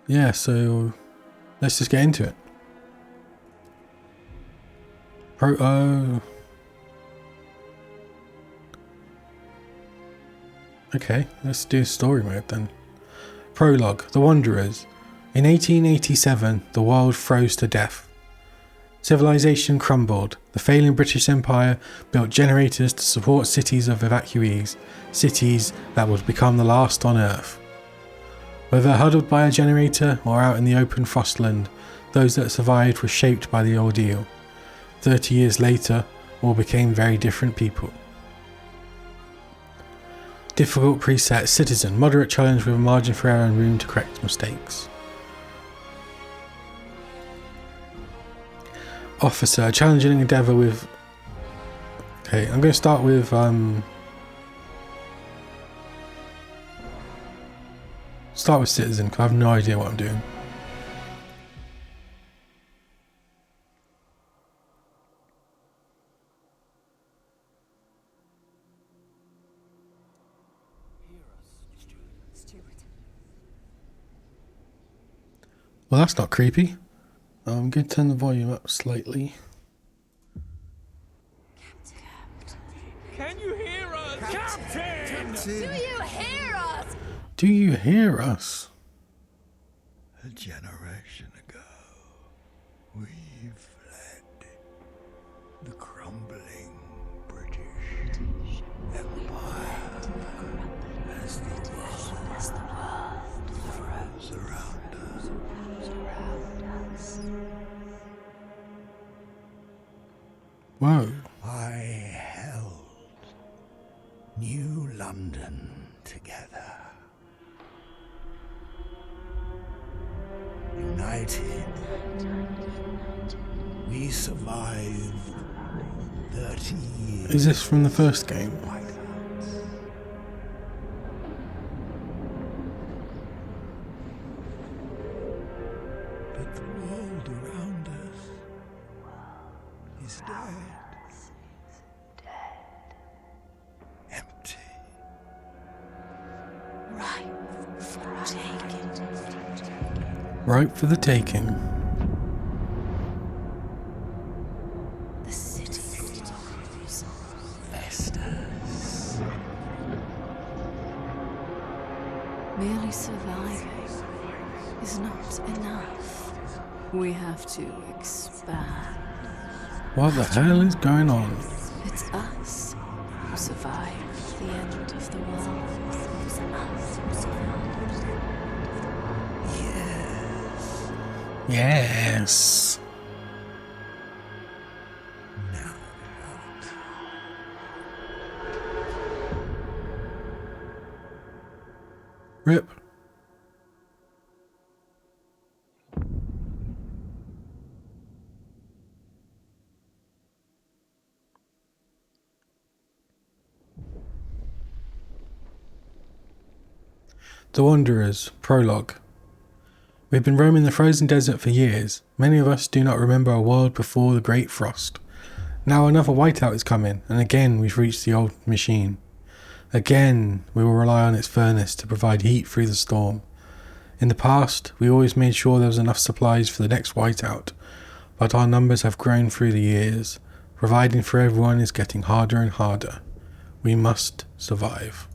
Yeah, so let's just get into it. Okay, let's do story mode then. Prologue, The Wanderers. In 1887, the world froze to death. Civilization crumbled. The failing British Empire built generators to support cities of evacuees, cities that would become the last on Earth. Whether huddled by a generator or out in the open frostland, those that survived were shaped by the ordeal. 30 years later, all became very different people. Difficult preset, citizen, moderate challenge with a margin for error and room to correct mistakes. Officer, challenging endeavour with... Okay, I'm going to start with... Start with citizen, because I have no idea what I'm doing. Well, that's not creepy. I'm going to turn the volume up slightly. Can you hear us? Captain! Do you hear us? Do you hear us? A generation ago, we fled the crumbling British Empire as the world froze around us. Whoa. I held New London together. United, we survived 30 years. Is this from the first game? But the world around us is dead. Empty. Ripe for the taking. The city Vestas. Merely surviving is not enough. We have to expand. What the hell is going on? It's us who survive the end of the world. It's us who survive. Yes. Now Rip. The Wanderers, Prologue. We've been roaming the frozen desert for years. Many of us do not remember a world before the Great Frost. Now another whiteout is coming, and again we've reached the old machine. Again, we will rely on its furnace to provide heat through the storm. In the past, we always made sure there was enough supplies for the next whiteout, but our numbers have grown through the years. Providing for everyone is getting harder and harder. We must survive.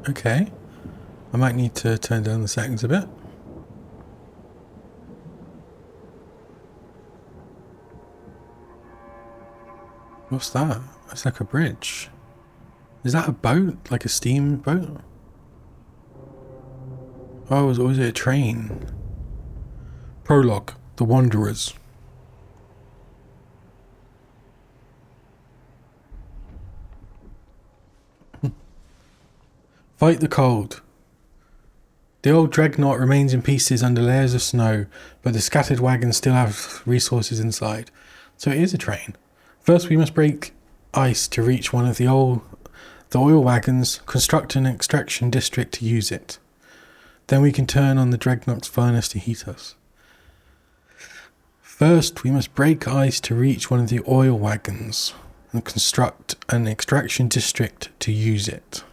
Okay, I might need to turn down the settings a bit. What's that? It's like a bridge. Is that a boat? Like a steam boat? Oh, or is it a train? Prologue, The Wanderers. Fight the cold. The old dreadnought remains in pieces under layers of snow, but the scattered wagons still have resources inside. So it is a train. First we must break ice to reach one of the oil wagons, construct an extraction district to use it. Then we can turn on the dreadnought's furnace to heat us. First, we must break ice to reach one of the oil wagons and construct an extraction district to use it.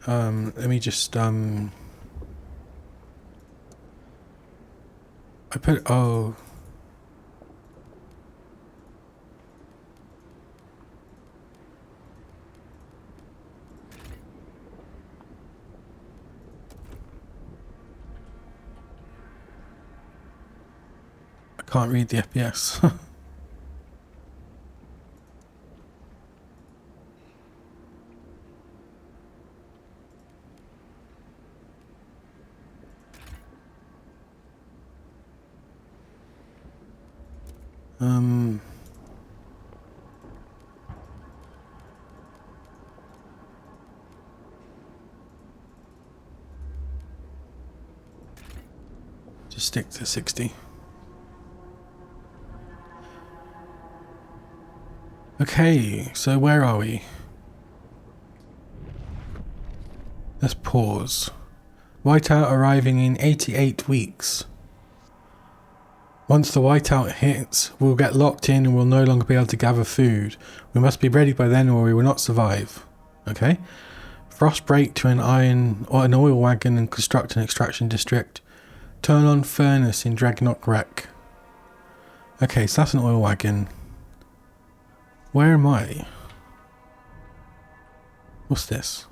Let me just, I put, oh. I can't read the FPS. Just stick to 60. Okay, so where are we? Let's pause. Whiteout arriving in 88 weeks. Once the whiteout hits, we'll get locked in and we'll no longer be able to gather food. We must be ready by then or we will not survive. Okay? Frost break to an oil wagon and construct an extraction district. Turn on furnace in Dreadnought Wreck. Okay, so that's an oil wagon. Where am I? What's this?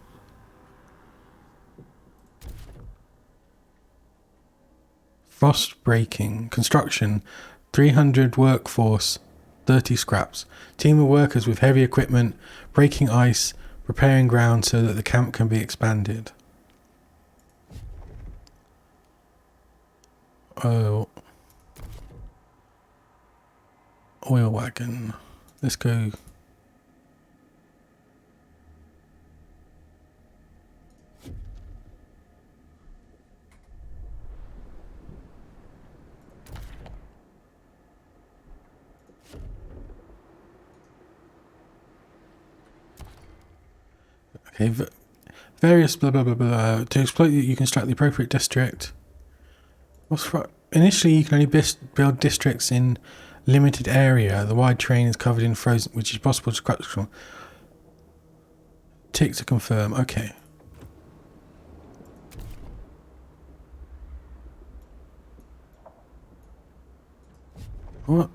Frost breaking. Construction. 300 workforce. 30 scraps. Team of workers with heavy equipment. Breaking ice. Preparing ground so that the camp can be expanded. Oh. Oil wagon. Let's go. Okay, various blah blah blah blah. To exploit it, you construct the appropriate district. Initially, you can only build districts in limited area. The wide terrain is covered in frozen, which is possible to scratch. Tick to confirm. Okay. What?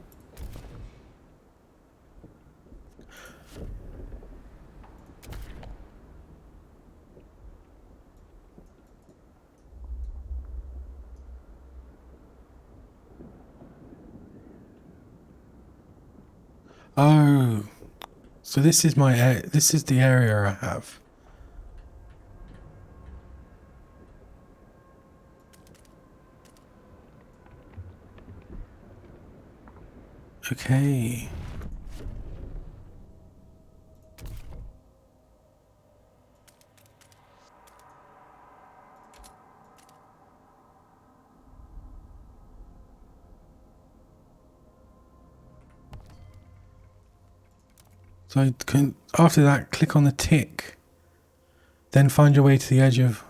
Oh, so this is this is the area I have. Okay. So I can, after that, click on the tick. Then find your way to the edge of...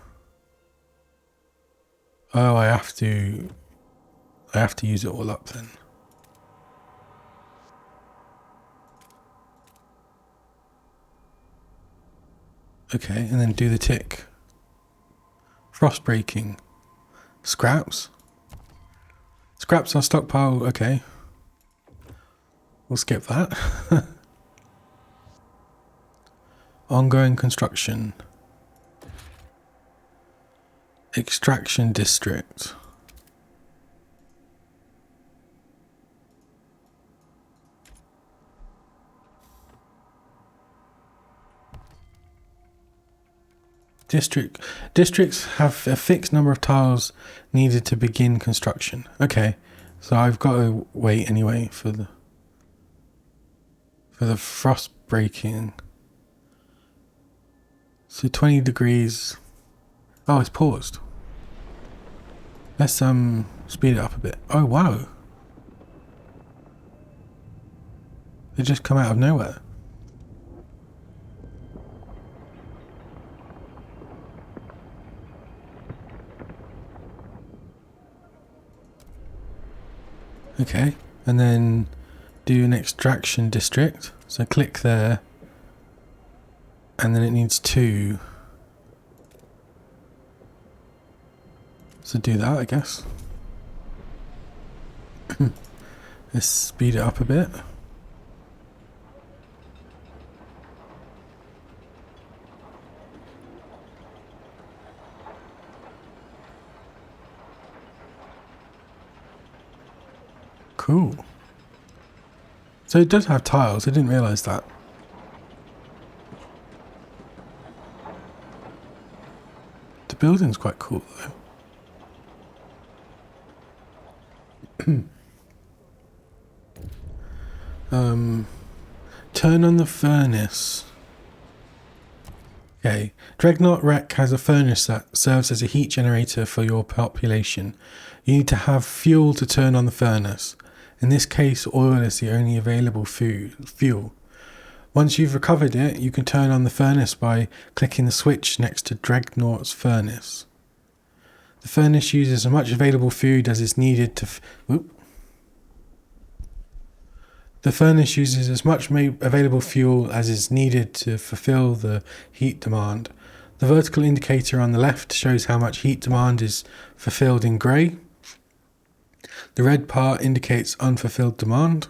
Oh, I have to use it all up then. Okay, and then do the tick. Frost breaking. Scraps. Scraps are stockpile, okay. We'll skip that. Ongoing construction. Extraction district. Districts have a fixed number of tiles needed to begin construction. Okay, so I've got to wait anyway for the frost breaking. So 20 degrees. Oh, it's paused. Let's speed it up a bit. Oh wow. They just come out of nowhere. Okay, and then do an extraction district. So click there, and then it needs 2. So do that, I guess. Let's speed it up a bit. Cool. So it does have tiles. I didn't realise that. The building's quite cool though. Turn on the furnace. Okay. Dreadnought Wreck has a furnace that serves as a heat generator for your population. You need to have fuel to turn on the furnace. In this case, oil is the only available fuel. Once you've recovered it, you can turn on the furnace by clicking the switch next to Dreadnought's furnace. The furnace uses as much available food as is needed to... The furnace uses as much available fuel as is needed to fulfill the heat demand. The vertical indicator on the left shows how much heat demand is fulfilled in grey. The red part indicates unfulfilled demand.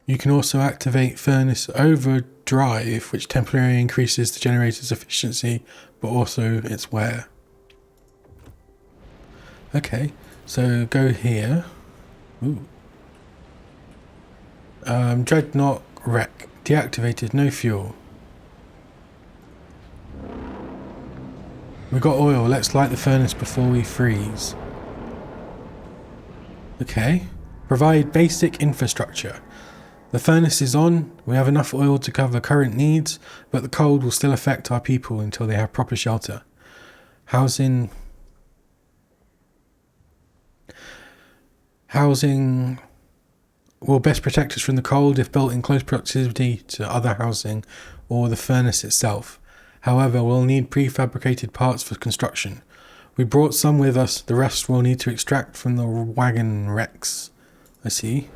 You can also activate furnace overdrive, which temporarily increases the generator's efficiency, but also its wear. Okay, so go here. Ooh. Dreadnought Wreck. Deactivated, no fuel. We've got oil, let's light the furnace before we freeze. Okay. Provide basic infrastructure. The furnace is on, we have enough oil to cover current needs, but the cold will still affect our people until they have proper shelter. Housing will best protect us from the cold if built in close proximity to other housing or the furnace itself. However, we'll need prefabricated parts for construction. We brought some with us, the rest we'll need to extract from the wagon wrecks. I see.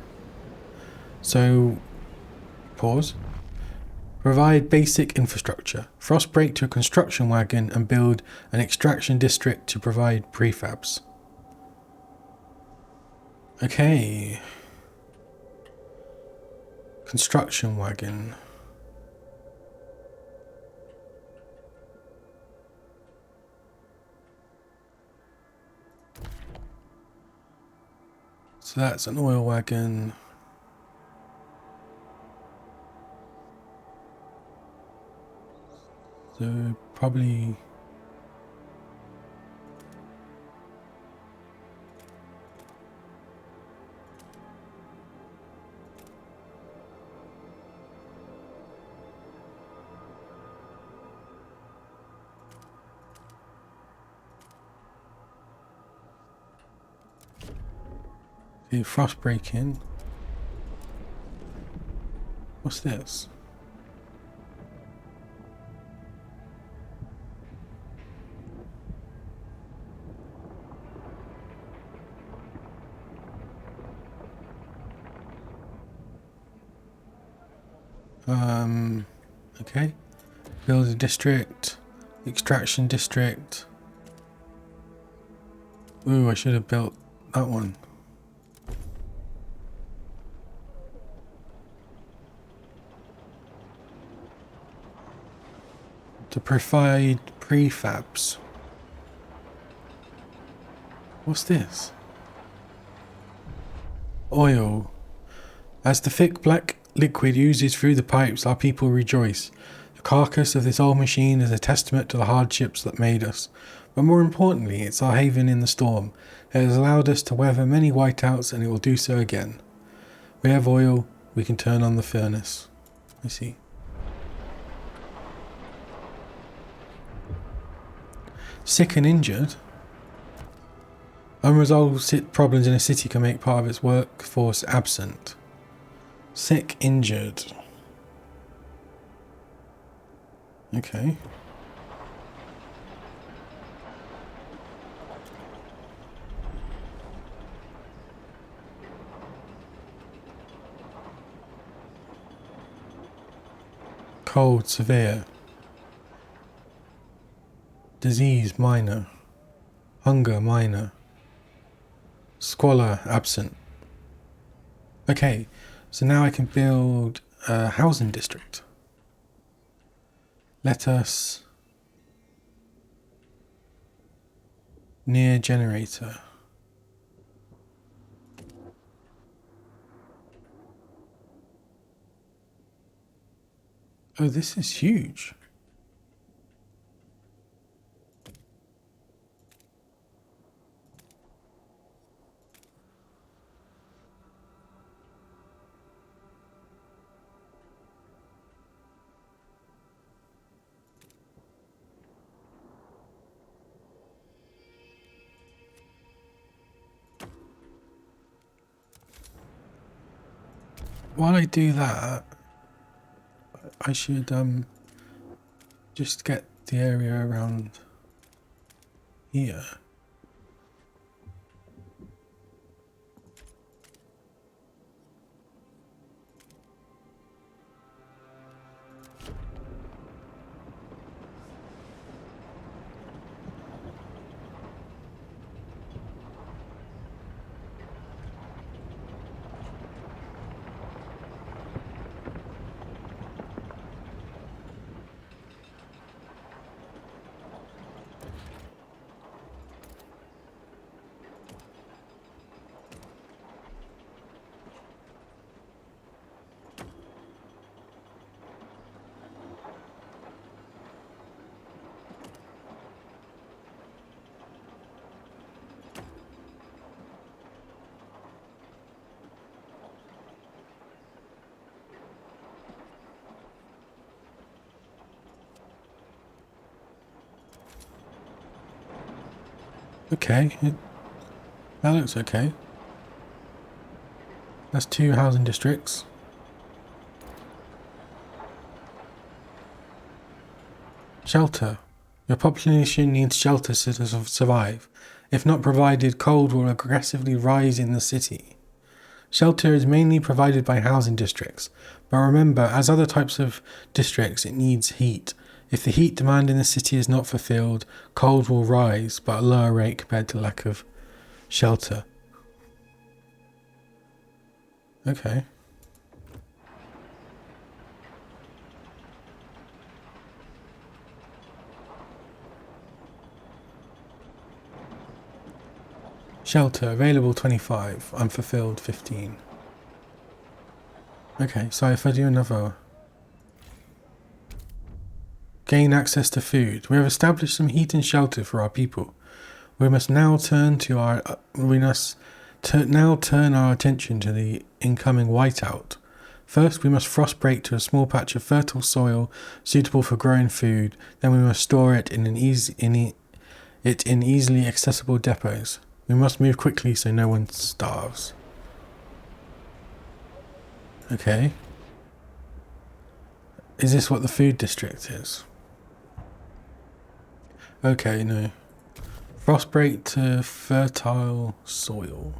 So, pause. Provide basic infrastructure. Frostbreak to a construction wagon and build an extraction district to provide prefabs. Okay. Construction wagon. So that's an oil wagon. So probably frost breaking. What's this? Okay. Build a district, extraction district. Ooh, I should have built that one. To provide prefabs. What's this? Oil. As the thick black liquid oozes through the pipes, our people rejoice. The carcass of this old machine is a testament to the hardships that made us. But more importantly, it's our haven in the storm. It has allowed us to weather many whiteouts, and it will do so again. We have oil, we can turn on the furnace. I see. Sick and injured. Unresolved problems in a city can make part of its workforce absent. Sick, injured. Okay. Cold severe. Disease minor. Hunger minor. Squalor absent. Okay, so now I can build a housing district. Let us near generator. Oh, this is huge. While I do that, I should just get the area around here. Okay, that looks okay. That's 2 housing districts. Shelter. Your population needs shelter to survive. If not provided, cold will aggressively rise in the city. Shelter is mainly provided by housing districts, but remember, as other types of districts, it needs heat. If the heat demand in the city is not fulfilled, cold will rise, but at a lower rate compared to lack of shelter. Okay. Shelter, available 25, unfulfilled 15. Okay, so if I do another... Gain access to food. We have established some heat and shelter for our people. We must now turn our attention to the incoming whiteout. First, we must frost break to a small patch of fertile soil suitable for growing food. Then we must store it in easily accessible depots. We must move quickly so no one starves. Okay. Is this what the food district is? Okay, no. Frostbreak to fertile soil.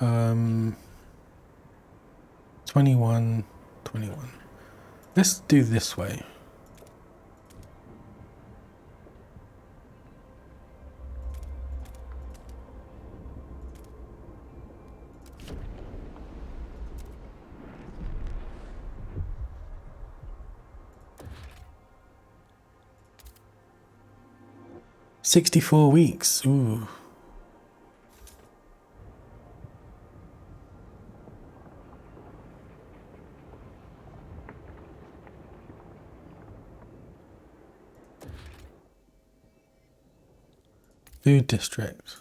Um, 21. Let's do this way. $64 weeks. Ooh. Food district.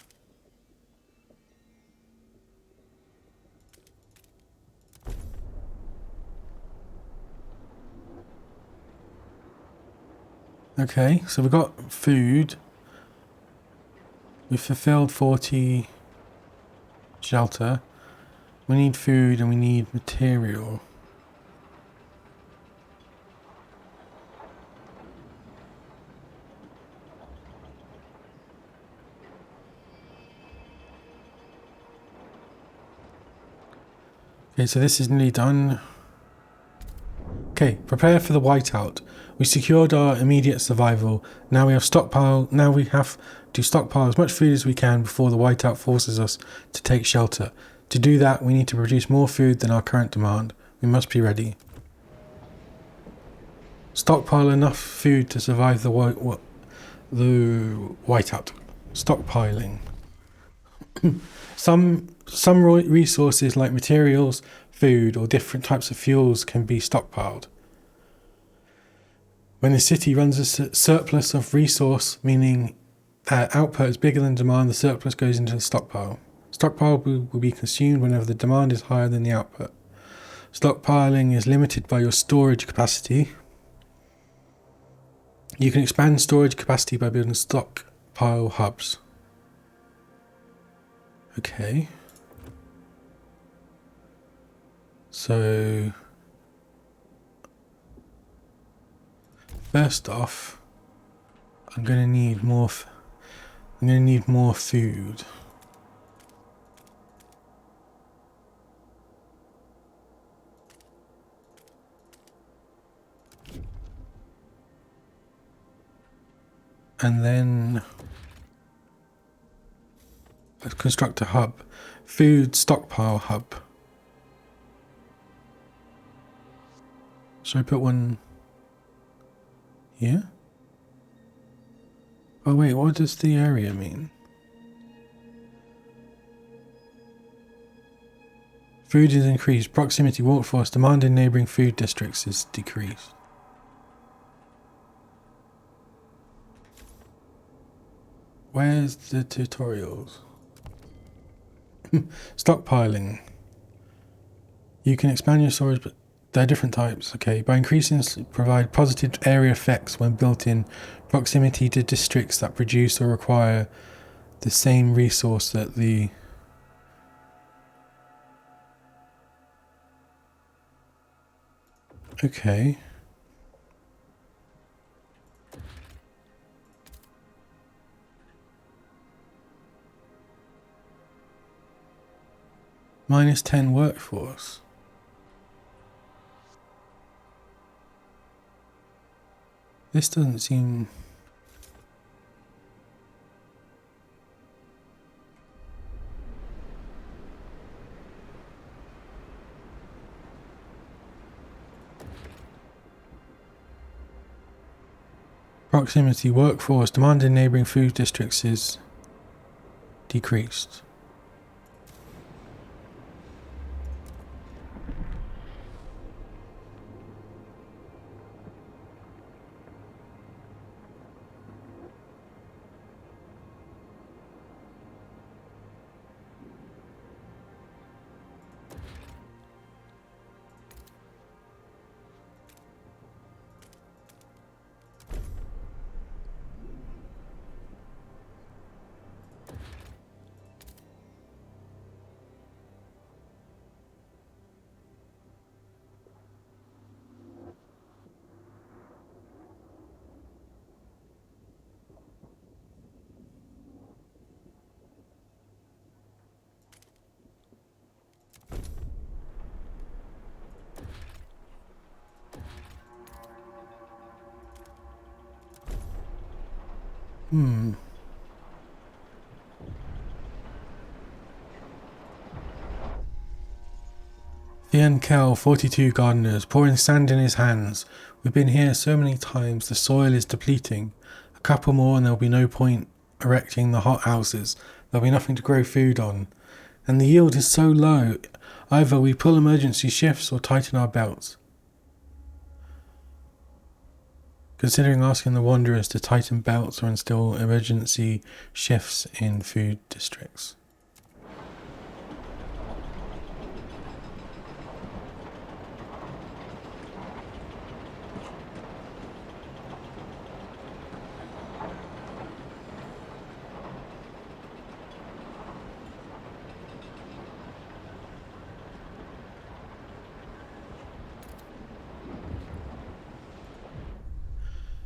Okay, so we've got food. We've fulfilled 40 shelter. We need food and we need material. Okay, so this is nearly done. Okay, prepare for the whiteout. We secured our immediate survival. Now we have to stockpile as much food as we can before the whiteout forces us to take shelter. To do that, we need to produce more food than our current demand. We must be ready. Stockpile enough food to survive the whiteout. Stockpiling. Some resources like materials, food, or different types of fuels can be stockpiled. When the city runs a surplus of resource, meaning output is bigger than demand, the surplus goes into the stockpile. Stockpile will be consumed whenever the demand is higher than the output. Stockpiling is limited by your storage capacity. You can expand storage capacity by building stockpile hubs. Okay. So first off, I'm going to need more food. And then let's construct a hub. Food stockpile hub. Should I put one here? Oh wait, what does the area mean? Food is increased. Proximity workforce. Demand in neighbouring food districts is decreased. Where's the tutorials? Stockpiling. You can expand your storage, but there are different types. Okay, by increasing, provide positive area effects when built in proximity to districts that produce or require the same resource that the okay. -10 workforce. This doesn't seem... Proximity workforce. Demand in neighbouring food districts is decreased. Ian Kell, 42 gardeners, pouring sand in his hands. We've been here so many times, the soil is depleting. A couple more and there'll be no point erecting the hothouses. There'll be nothing to grow food on. And the yield is so low. Either we pull emergency shifts or tighten our belts. Considering asking the Wanderers to tighten belts or instill emergency shifts in food districts.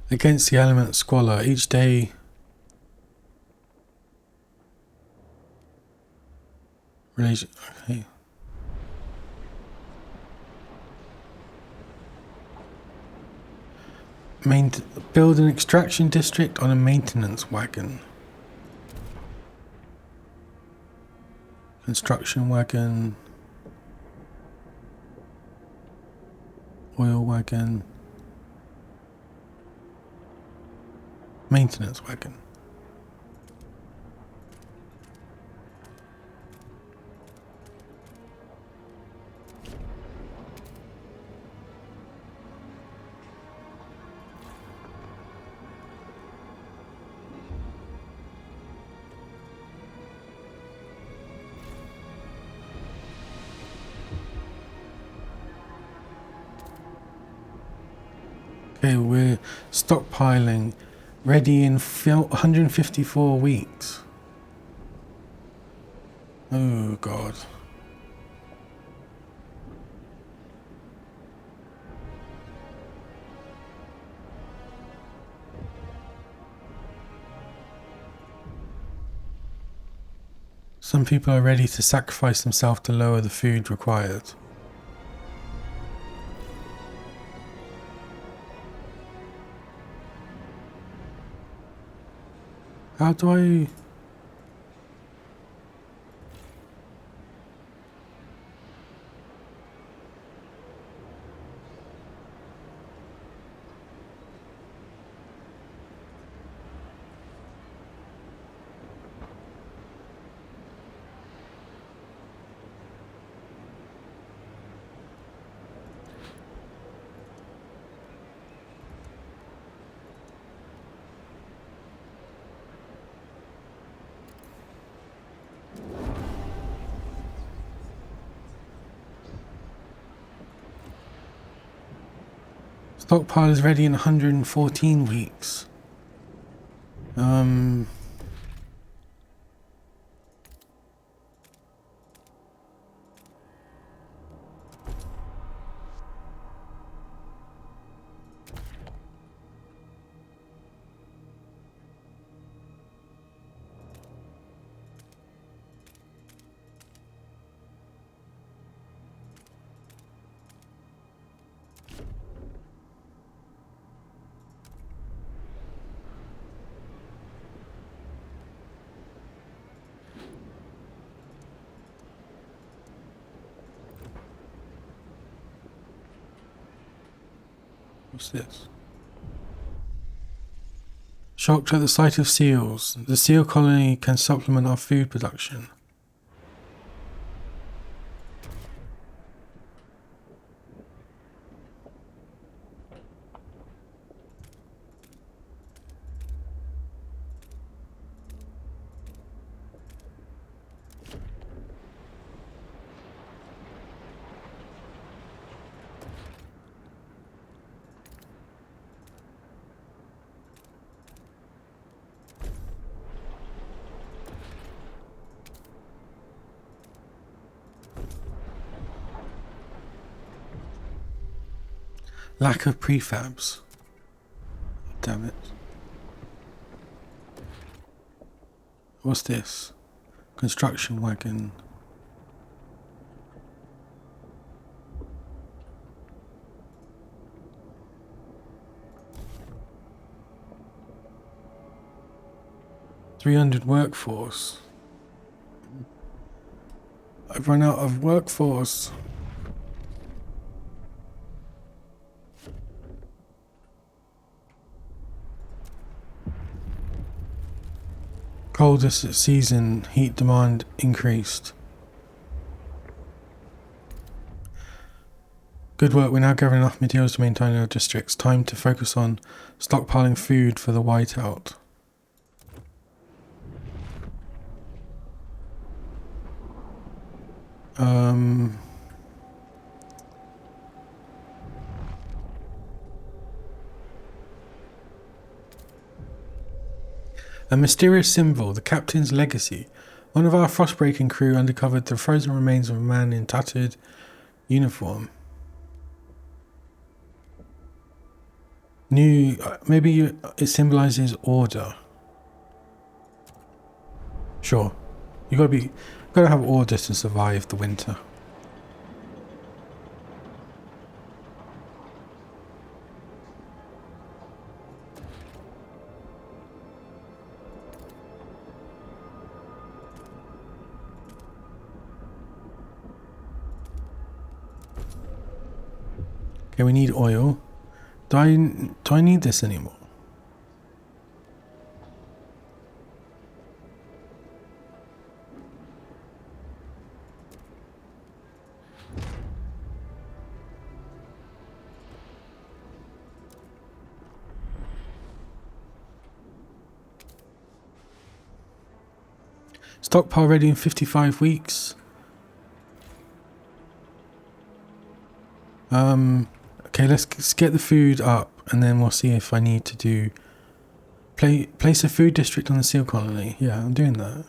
Against the element squalor, each day okay. Build an extraction district on a maintenance wagon. Construction wagon. Oil wagon. Maintenance wagon. Okay, we're stockpiling, ready in 154 weeks. Oh God. Some people are ready to sacrifice themselves to lower the food required. How do I... Stockpile is ready in 114 weeks. What's this? Shocked at the sight of seals. The seal colony can supplement our food production. Lack of prefabs. Damn it. What's this? Construction wagon. $300 workforce. I've run out of workforce. Coldest season, heat demand increased. Good work, we're now gathering enough materials to maintain our districts. Time to focus on stockpiling food for the whiteout. A mysterious symbol, the captain's legacy. One of our frostbreaking crew uncovered the frozen remains of a man in tattered uniform. Maybe it symbolizes order. Sure, you gotta have order to survive the winter. Okay, we need oil. Do I need this anymore? Stockpile ready in 55 weeks. Okay, let's get the food up and then we'll see if I need to do place a food district on the seal colony. Yeah, I'm doing that.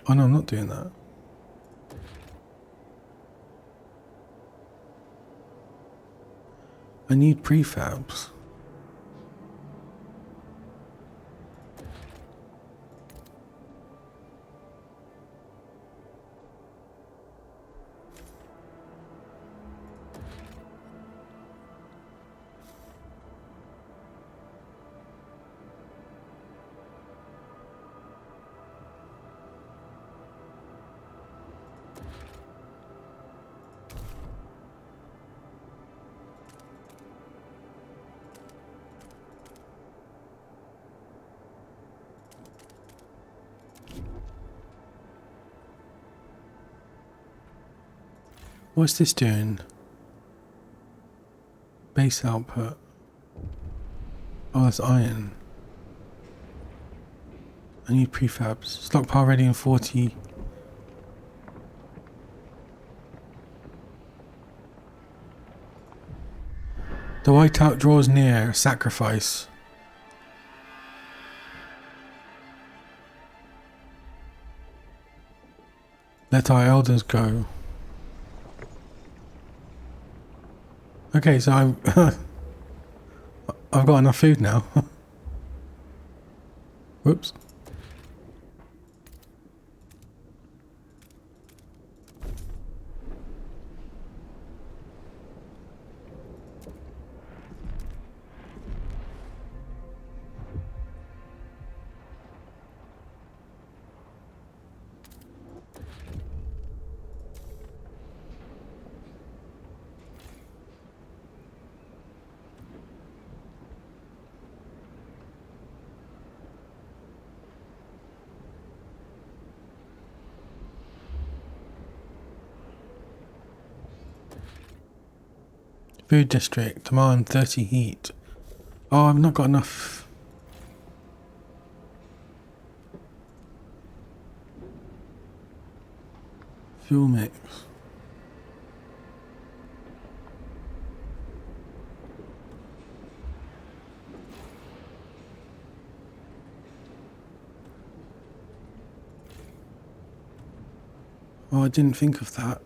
Oh no, I'm not doing that. I need prefabs. What's this doing? Base output. Oh, that's iron. I need prefabs. Stockpile ready in 40. The whiteout draws near. Sacrifice. Let our elders go. Okay, so I've got enough food now. Whoops. Food district, demand 30 heat. Oh, I've not got enough. Fuel mix. Oh, I didn't think of that.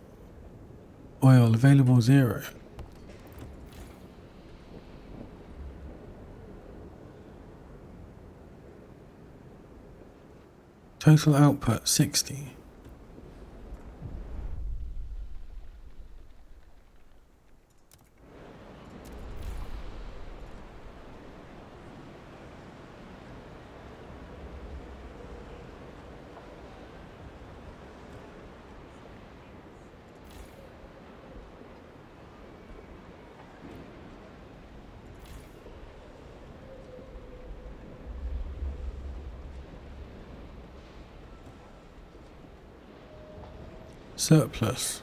Oil available 0. Total output 60. Surplus.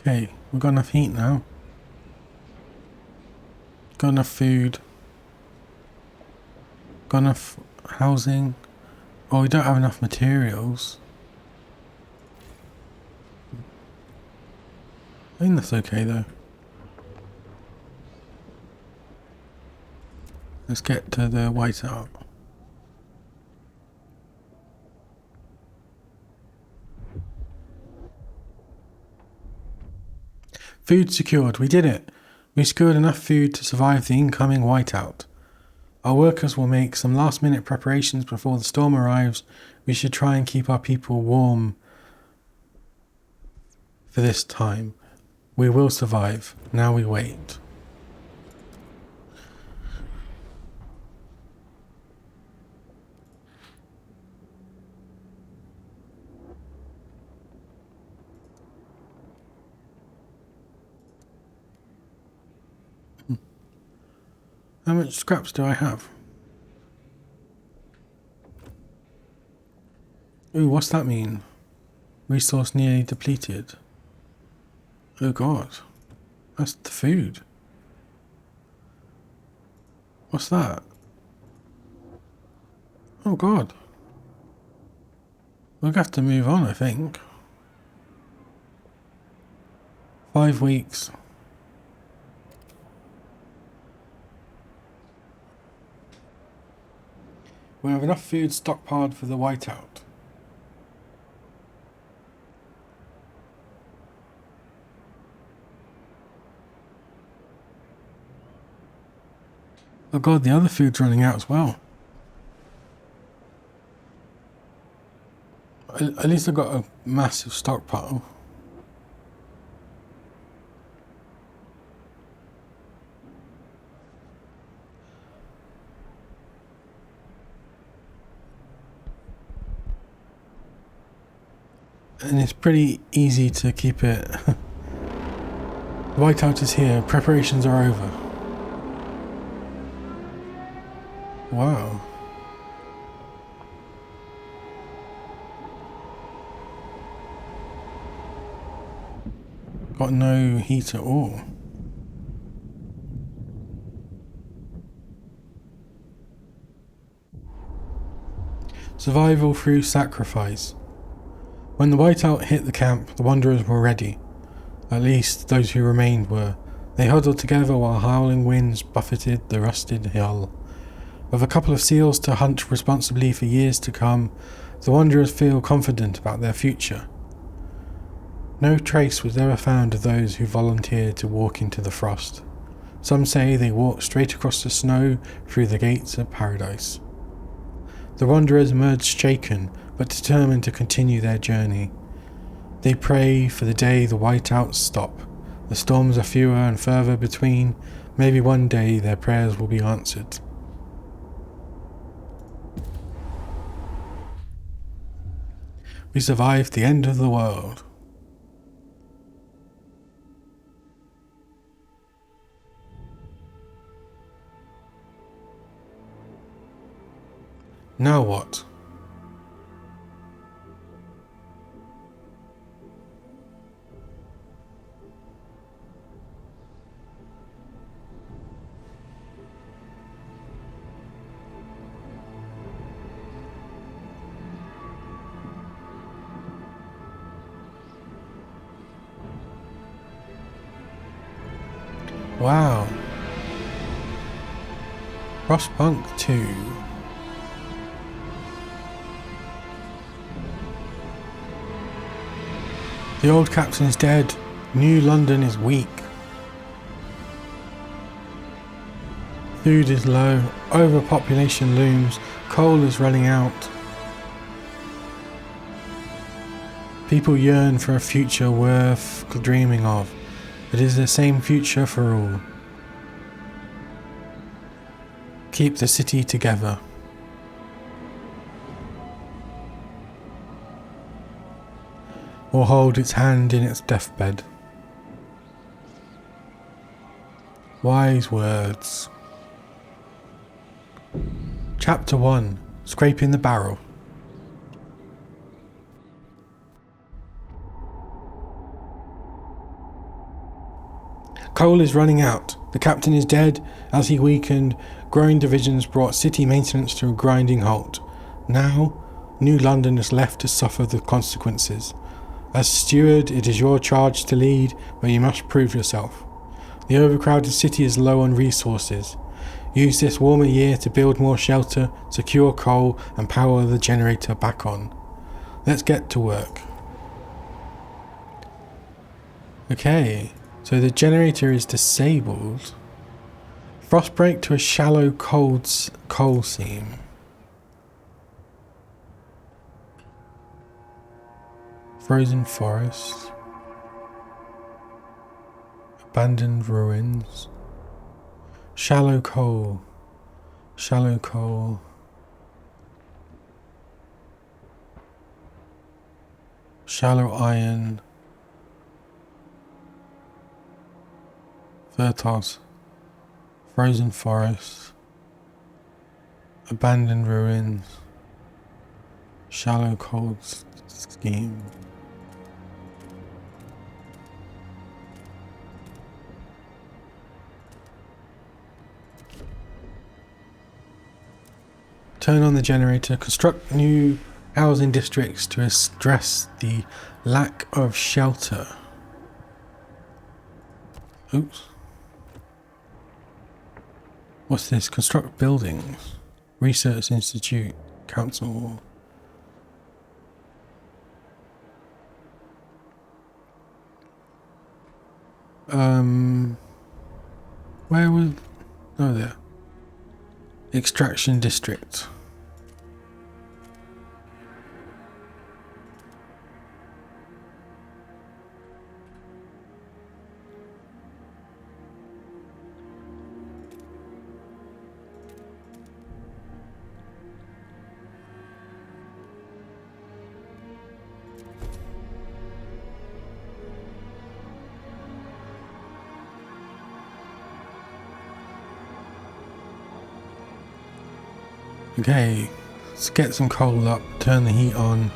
Okay, we've got enough heat now. Got enough food. Got enough housing. Oh, we don't have enough materials. I think that's okay though. Let's get to the whiteout. Food secured. We did it. We secured enough food to survive the incoming whiteout. Our workers will make some last-minute preparations before the storm arrives. We should try and keep our people warm for this time. We will survive. Now we wait. How much scraps do I have? Ooh, what's that mean? Resource nearly depleted. Oh god. That's the food. What's that? Oh god. We'll have to move on, I think. 5 weeks. We have enough food stockpiled for the whiteout. Oh god, the other food's running out as well. At least I've got a massive stockpile. And it's pretty easy to keep it. The whiteout is here. Preparations are over. Wow. Got no heat at all. Survival through sacrifice. When the whiteout hit the camp, the wanderers were ready. At least those who remained were. They huddled together while howling winds buffeted the rusted hill. With a couple of seals to hunt responsibly for years to come, the wanderers feel confident about their future. No trace was ever found of those who volunteered to walk into the frost. Some say they walked straight across the snow through the gates of paradise. The wanderers emerged shaken, but determined to continue their journey. They pray for the day the whiteouts stop. The storms are fewer and further between. Maybe one day their prayers will be answered. We survived the end of the world. Now what? Wow. Frostpunk 2. The old captain is dead. New London is weak. Food is low. Overpopulation looms. Coal is running out. People yearn for a future worth dreaming of. It is the same future for all. Keep the city together. Or hold its hand in its deathbed. Wise words. Chapter 1. Scraping the Barrel. Coal is running out. The captain is dead. As he weakened, growing divisions brought city maintenance to a grinding halt. Now, New London is left to suffer the consequences. As steward, it is your charge to lead, but you must prove yourself. The overcrowded city is low on resources. Use this warmer year to build more shelter, secure coal, and power the generator back on. Let's get to work. Okay, so the generator is disabled. Frost break to a shallow coal seam. Frozen forest. Abandoned ruins. Shallow coal. Shallow coal. Shallow iron. Fertiles. Frozen forest. Abandoned ruins. Shallow coal scheme. Turn on the generator. Construct new housing districts to address the lack of shelter. Oops. What's this? Construct buildings. Research Institute. Council. Where was... Oh, there. Extraction District. Okay, let's get some coal up, turn the heat on,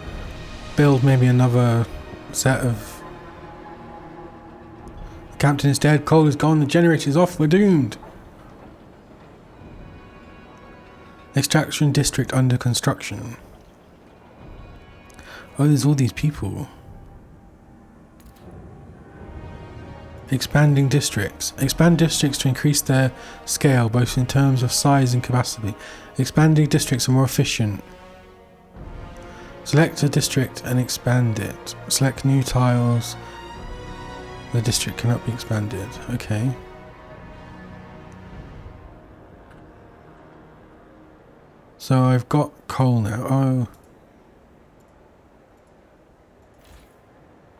build maybe another set of... The captain is dead, coal is gone, the generator is off, we're doomed! Extraction district under construction. Oh, there's all these people. Expanding districts. Expand districts to increase their scale, both in terms of size and capacity. Expanding districts are more efficient. Select a district and expand it. Select new tiles. The district cannot be expanded. Okay. So I've got coal now. Oh.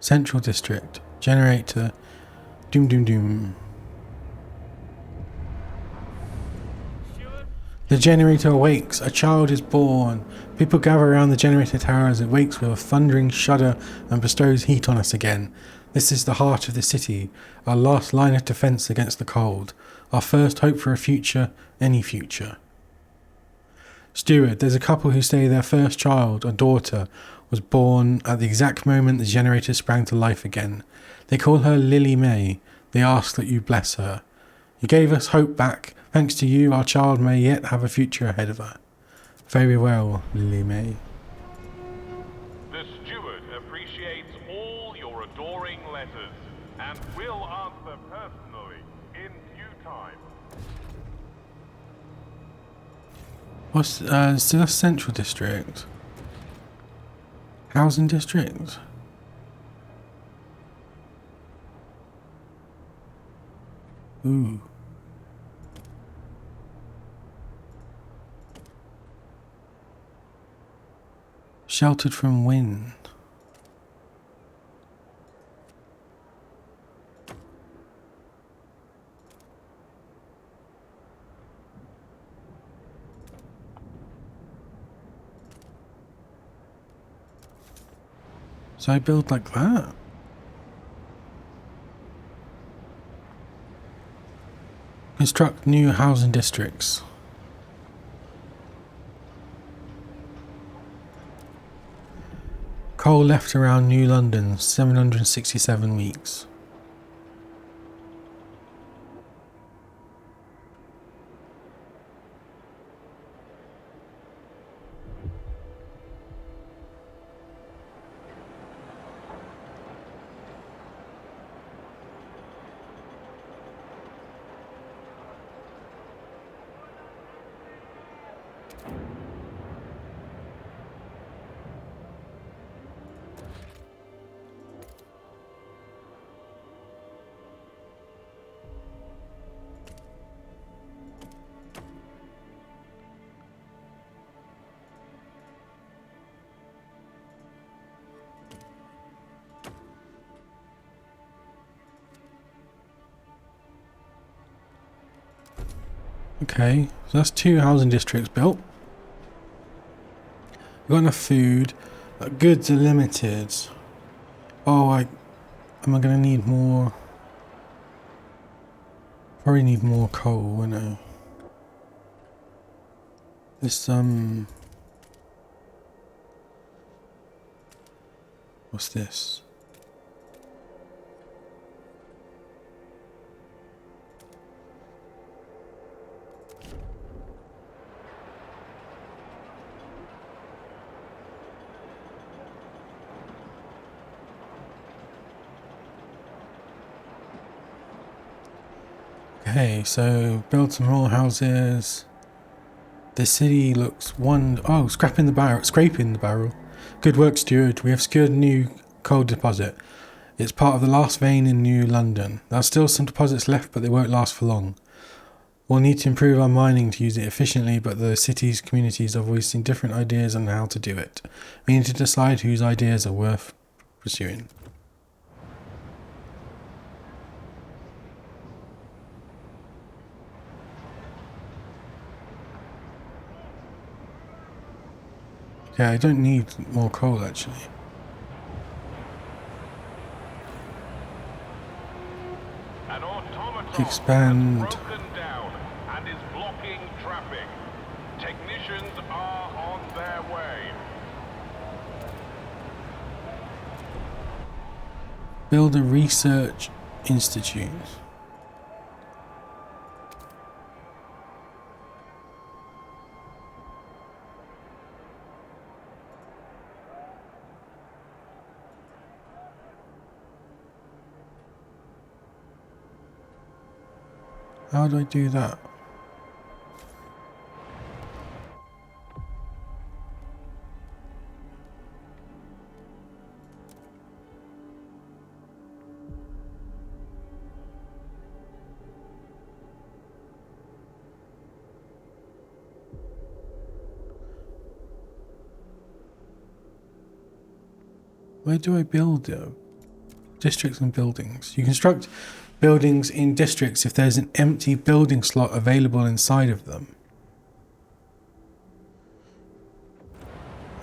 Central district. Generator. Doom doom doom. The generator awakes. A child is born. People gather around the generator tower as it wakes with a thundering shudder and bestows heat on us again. This is the heart of the city, our last line of defense against the cold, our first hope for a future, any future. Steward, there's a couple who say their first child, a daughter, was born at the exact moment the generator sprang to life again. They call her Lily May. They ask that you bless her. You gave us hope back. Thanks to you, our child may yet have a future ahead of her. Very well, Lily May. The steward appreciates all your adoring letters and will answer personally in due time. What's still a central district? Housing district? Ooh. Sheltered from wind. So I build like that. Construct new housing districts. Coal left around New London, 767 weeks. Okay, so that's 2 housing districts built. We've got enough food. Goods are limited. Oh, am I going to need more? Probably need more coal, I know. This, what's this? Okay, so build some more houses. The city looks scraping the barrel. Good work, steward. We have secured a new coal deposit. It's part of the last vein in New London. There are still some deposits left, but they won't last for long. We'll need to improve our mining to use it efficiently, but the city's communities are voicing different ideas on how to do it. We need to decide whose ideas are worth pursuing. Yeah, I don't need more coal actually. An automaton Expand. has broken down and is blocking traffic. Technicians are on their way. Build a research institute. How do I do that? Where do I build districts and buildings? You construct buildings in districts if there's an empty building slot available inside of them.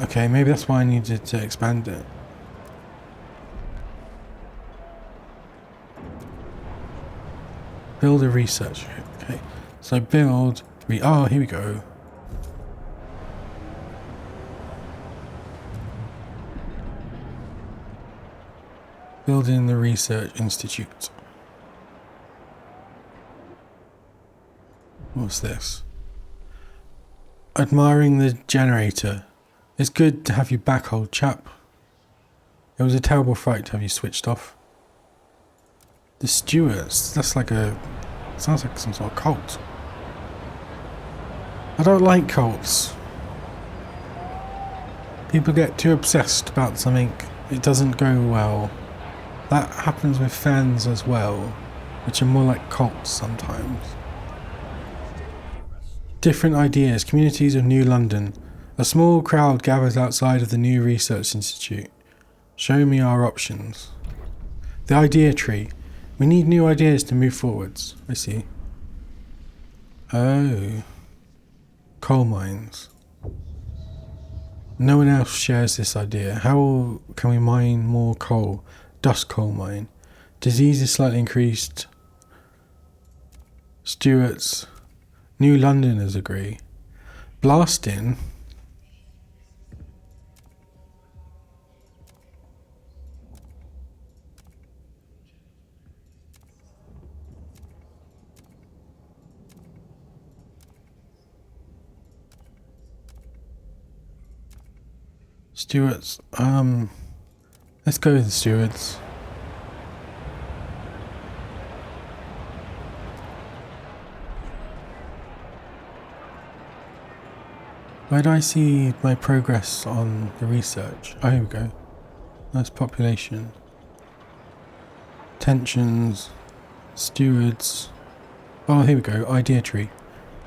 Okay, maybe that's why I needed to expand it. Build a research. Okay, so build. Oh, here we go. Building the research institute. What's this? Admiring the generator. It's good to have you back, old chap. It was a terrible fright to have you switched off. The stewards. That's like sounds like some sort of cult. I don't like cults. People get too obsessed about something. It doesn't go well. That happens with fans as well, which are more like cults sometimes. Different ideas. Communities of New London. A small crowd gathers outside of the new research institute. Show me our options. The idea tree. We need new ideas to move forwards. I see. Oh. Coal mines. No one else shares this idea. How can we mine more coal? Dust coal mine. Disease is slightly increased. Stewards. New Londoners agree. Blasting. Stewards. Let's go with the stewards. Where do I see my progress on the research? Oh, here we go. That's population. Tensions. Stewards. Oh, here we go. Idea tree.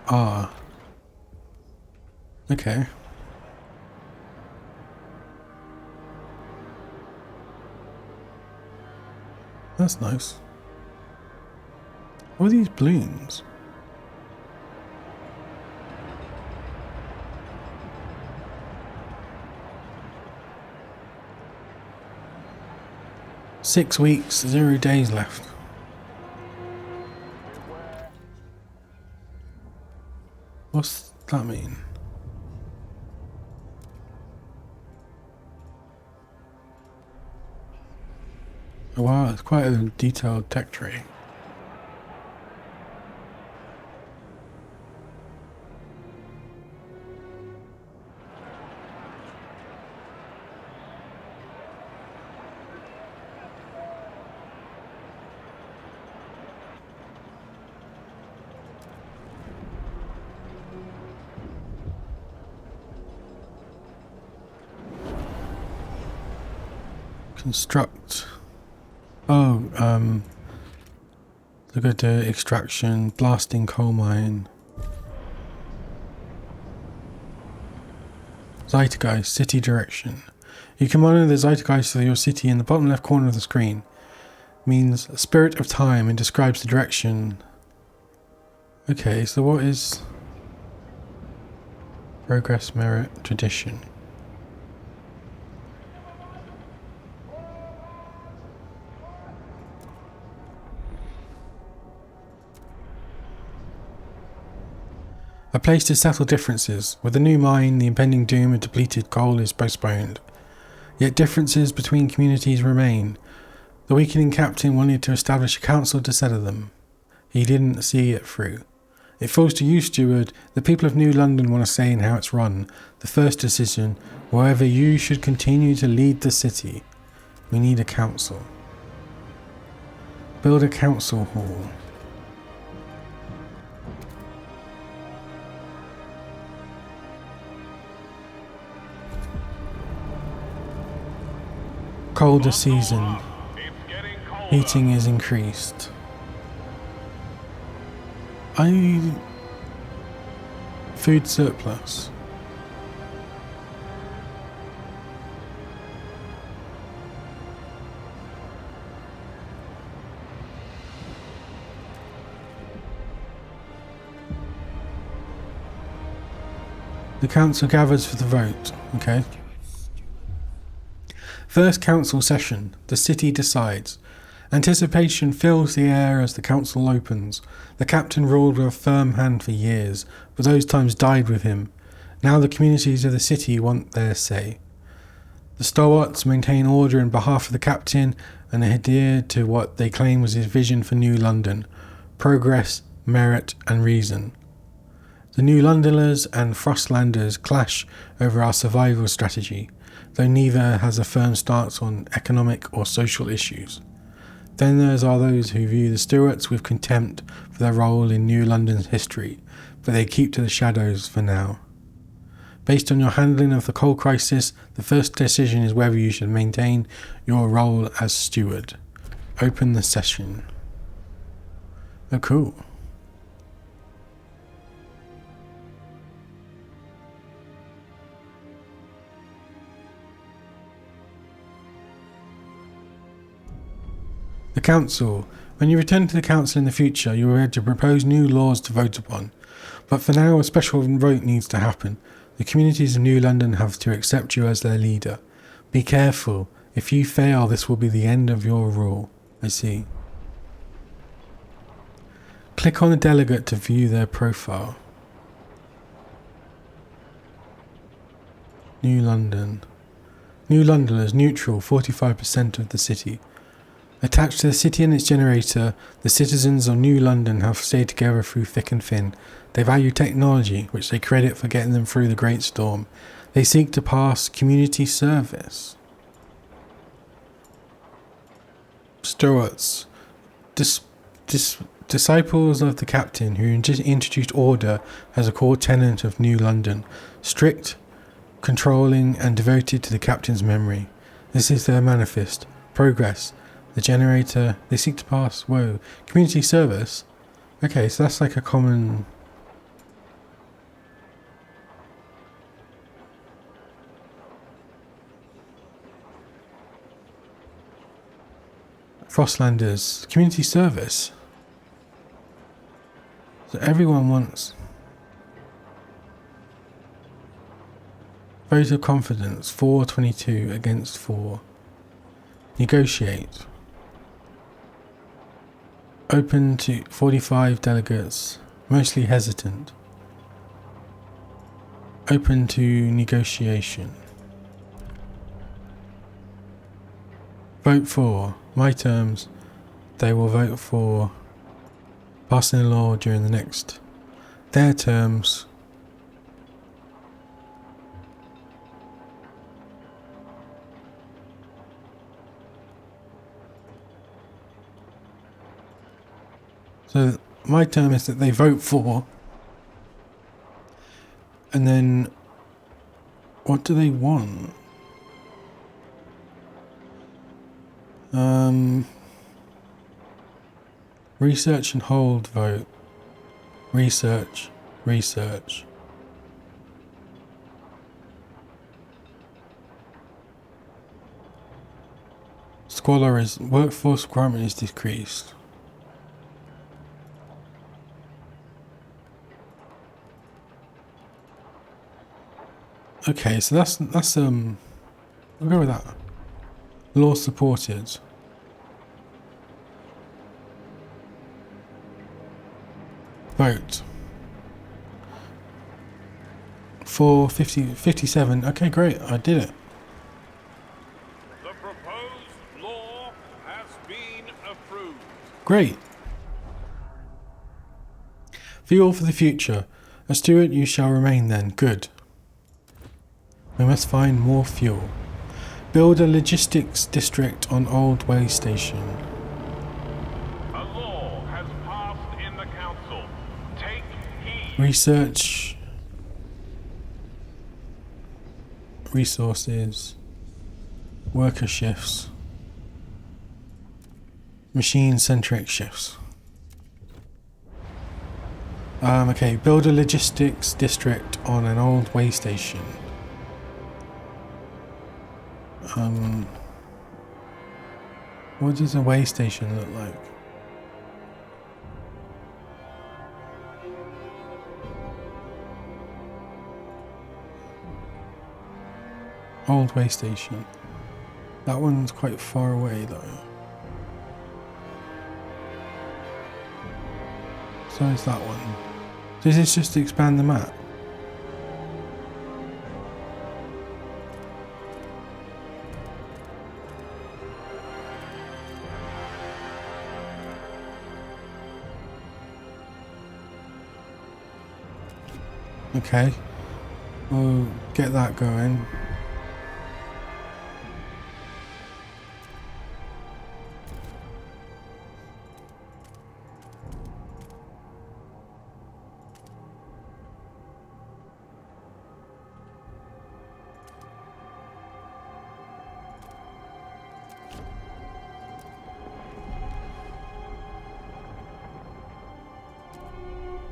Ah. Okay. That's nice. What are these balloons? 6 weeks, 0 days left. What's that mean? Oh, wow, it's quite a detailed tech tree. Construct. Oh, look at the extraction, blasting coal mine. Zeitgeist, city direction. You can monitor the zeitgeist of your city in the bottom left corner of the screen. Means spirit of time and describes the direction. Okay, so what is progress, merit, tradition? A place to settle differences. With the new mine, the impending doom of depleted coal is postponed. Yet differences between communities remain. The weakening captain wanted to establish a council to settle them. He didn't see it through. It falls to you, steward. The people of New London want a say in how it's run. The first decision, whether you should continue to lead the city. We need a council. Build a council hall. Colder season. Heating is increased. Food surplus. The council gathers for the vote. Okay. First council session. The city decides. Anticipation fills the air as the council opens. The captain ruled with a firm hand for years, but those times died with him. Now the communities of the city want their say. The stalwarts maintain order in behalf of the captain and adhere to what they claim was his vision for New London: progress, merit, and reason. The New Londoners and Frostlanders clash over our survival strategy, though neither has a firm stance on economic or social issues. Then there are those who view the Stuarts with contempt for their role in New London's history, but they keep to the shadows for now. Based on your handling of the coal crisis, the first decision is whether you should maintain your role as steward. Open the session. Oh, cool. The council. When you return to the council in the future, you are able to propose new laws to vote upon. But for now, a special vote needs to happen. The communities of New London have to accept you as their leader. Be careful. If you fail, this will be the end of your rule. I see. Click on the delegate to view their profile. New London. New Londoners neutral, 45% of the city. Attached to the city and its generator, the citizens of New London have stayed together through thick and thin. They value technology, which they credit for getting them through the Great Storm. They seek to pass community service. Stuarts. Disciples of the captain who introduced order as a core tenet of New London. Strict, controlling, and devoted to the captain's memory. This is their manifest. Progress. The generator, they seek to pass, community service. Okay, so that's like a common... Frostlanders, community service. So everyone wants... Vote of confidence, 422 against 4. Negotiate. Open to 45 delegates, mostly hesitant. Open to negotiation. Vote for. My terms. They will vote for passing a law during the next. Their terms. So my term is that they vote for. And then what do they want? Research and hold vote. Research. Squalor is workforce requirement is decreased. Okay, so that's we'll go with that. Law supported. Vote. For 57. Okay, great. I did it. The proposed law has been approved. Great. Fuel for the future. A steward you shall remain then. Good. We must find more fuel. Build a logistics district on Old Way Station. A law has passed in the council. Take heed. Research. Resources. Worker shifts. Machine-centric shifts. Okay, build a logistics district on an old way station. What does a way station look like? Old way station. That one's quite far away though. So is that one. Does this just expand the map? Okay, we'll get that going.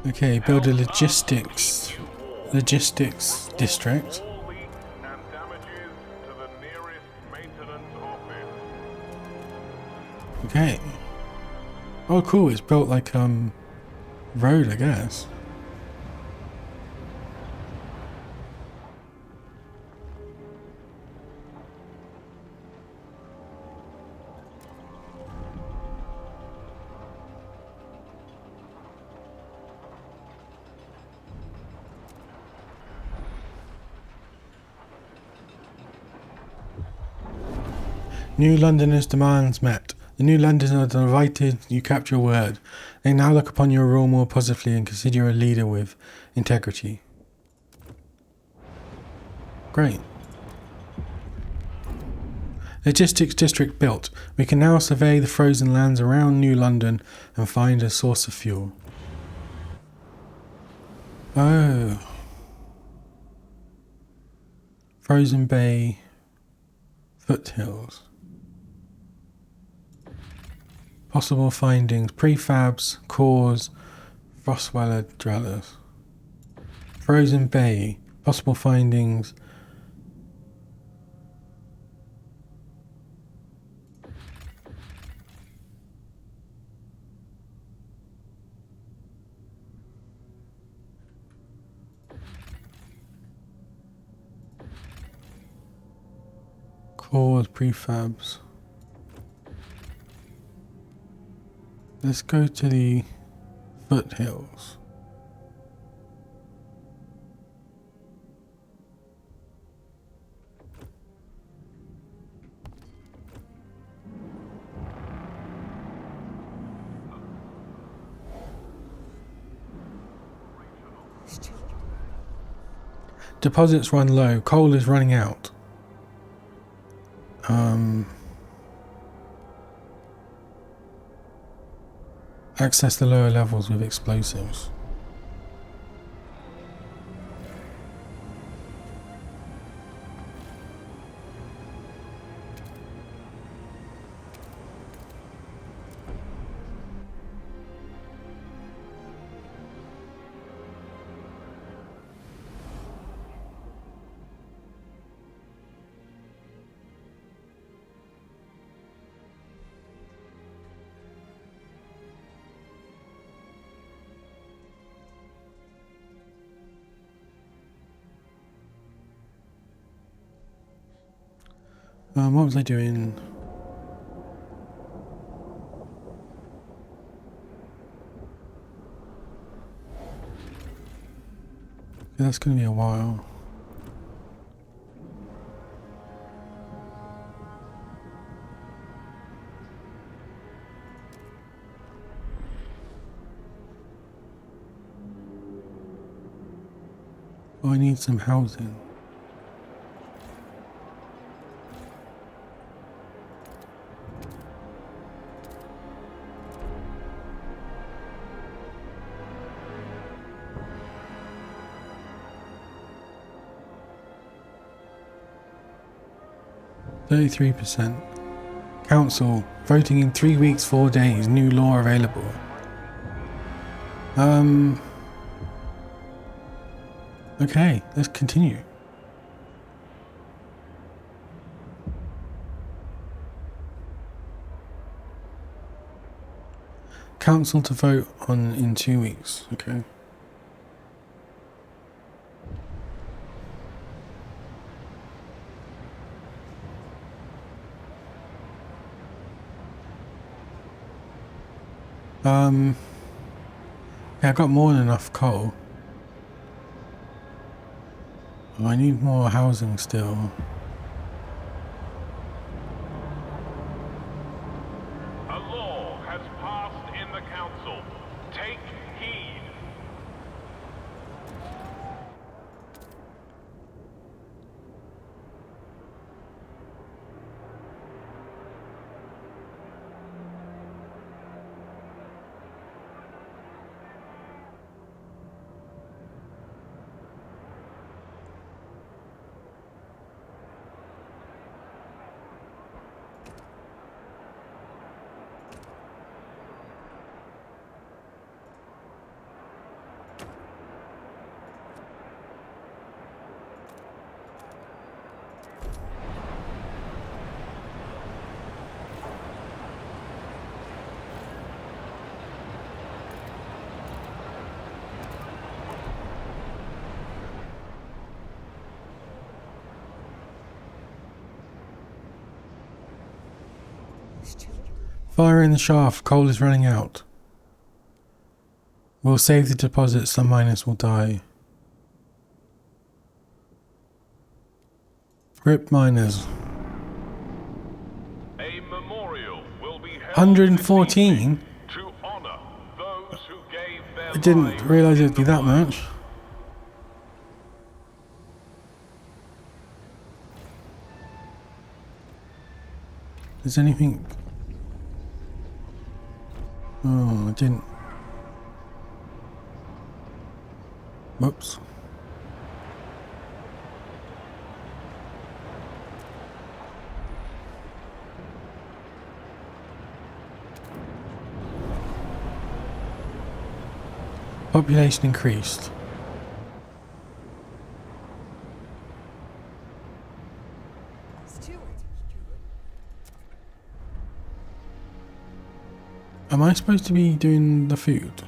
Okay, build a logistics district. All leaks and damages to the nearest maintenance office. Okay. Oh, cool! It's built like road, I guess. New Londoners' demands met. The New Londoners are delighted you kept your word. They now look upon your rule more positively and consider you a leader with integrity. Great. Logistics district built. We can now survey the frozen lands around New London and find a source of fuel. Oh. Frozen Bay foothills. Possible findings, prefabs, cores, Frostweller dwellers. Frozen Bay, possible findings. Cores, prefabs. Let's go to the foothills. Deposits run low. Coal is running out. Access the lower levels with explosives. What was I doing? That's going to be a while. Oh, I need some housing. %. Council voting in 3 weeks, 4 days. New law available. Okay, let's continue. Council to vote on in 2 weeks. Okay. Yeah, I got more than enough coal. Oh, I need more housing still. A law has passed in the council. Take heed. Fire in the shaft. Coal is running out. We'll save the deposit. Some miners will die. Rip miners. A memorial will be held 114? to honor those who gave their I didn't lives realise in it'd be the that fight. much. Is anything... Oh, I didn't... Whoops. Population increased. Am I supposed to be doing the food?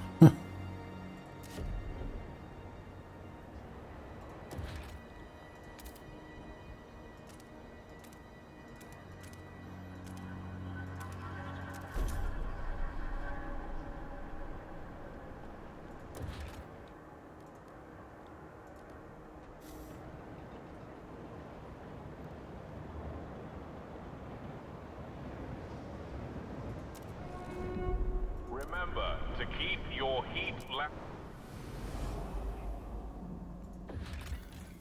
your heat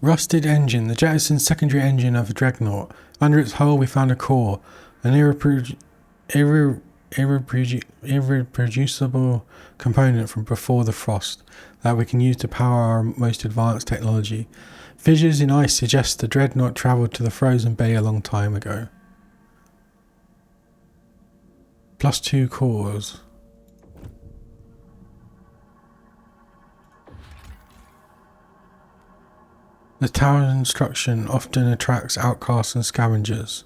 Rusted engine, the jettisoned secondary engine of a dreadnought. Under its hull we found a core, an irreproducible component from before the frost that we can use to power our most advanced technology. Fissures in ice suggest the dreadnought travelled to the frozen bay a long time ago. +2 cores. The tower's construction often attracts outcasts and scavengers.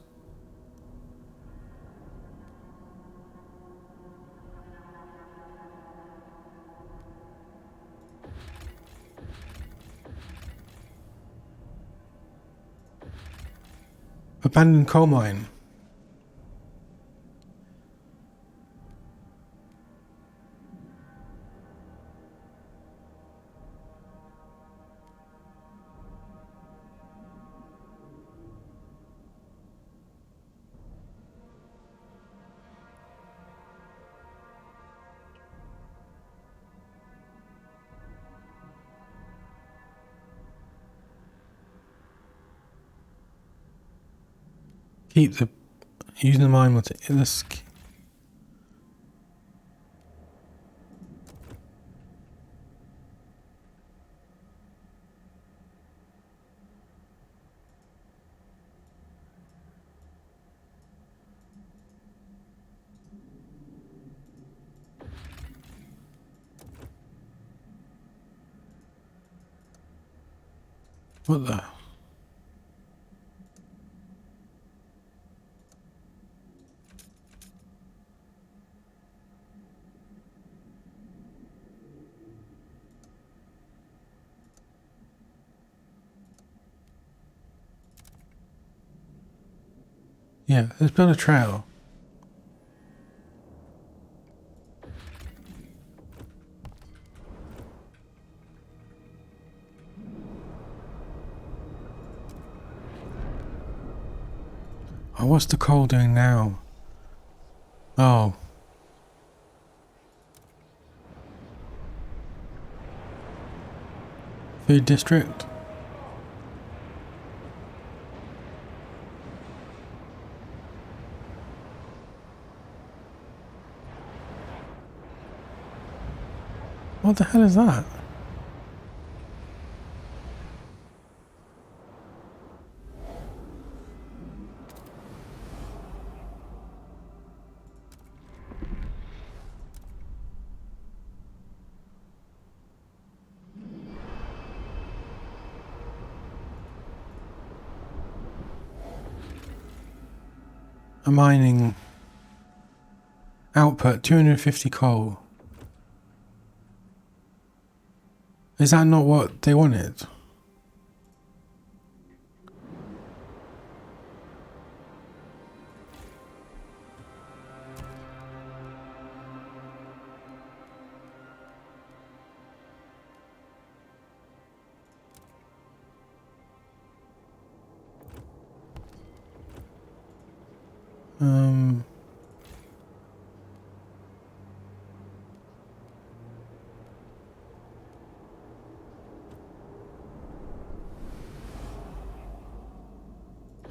Abandoned coal mine. Using the mine with this. What the? Yeah, there's been a trail. Oh, what's the coal doing now? Oh. Food district? What the hell is that? A mining output 250 coal. Is that not what they wanted?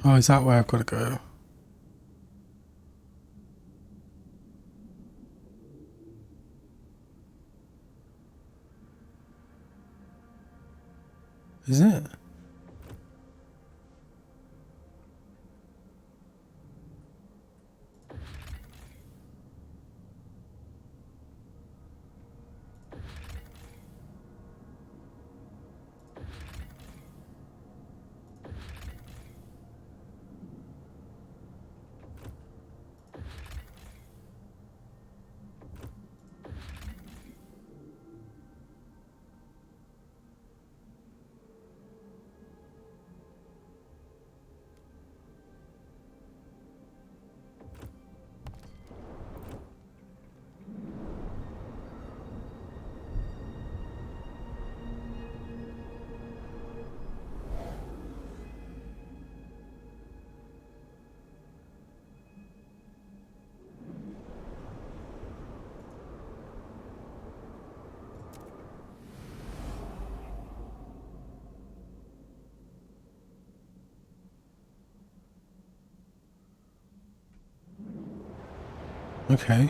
Oh, is that where I've got to go? Is it? Okay.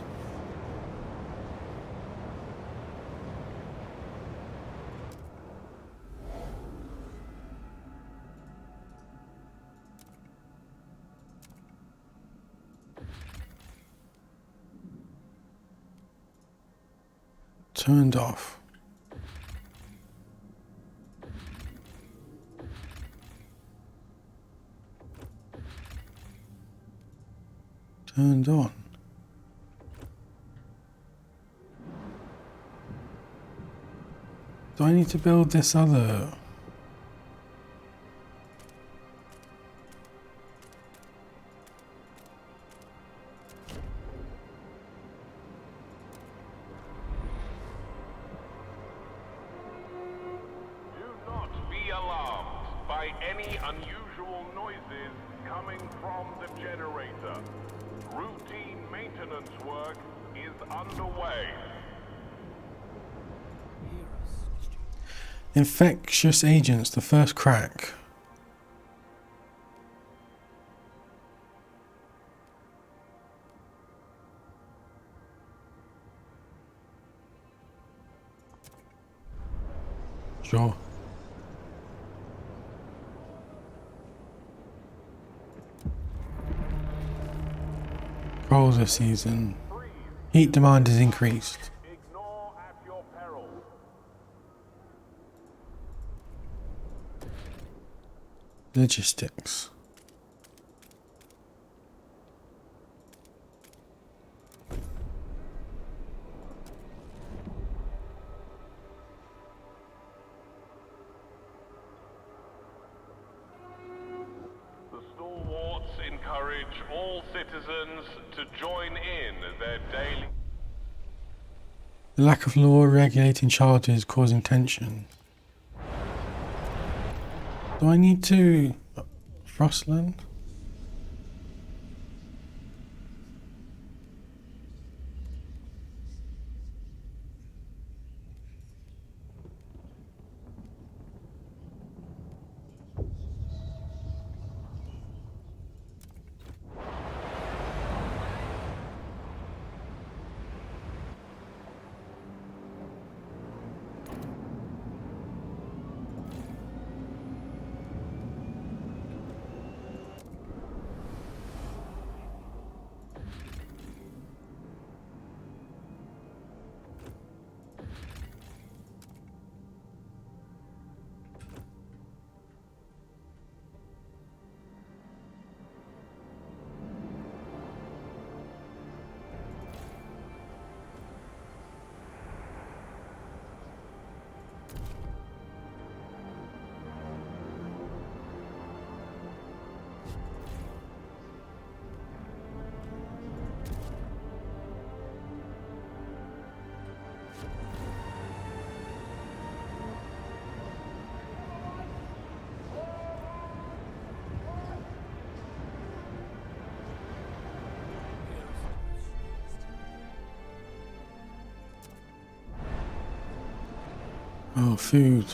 Turned off. Turned on. Do I need to build this other? Do not be alarmed by any unusual noises coming from the generator. Routine maintenance work is underway. Infectious agents, the first crack. Sure. Colder season. Heat demand is increased. Ignore at your peril. Logistics. The stalwarts encourage all citizens to join in their daily... The lack of law regulating charges causing tension. Do I need to Frostland? Oh, food.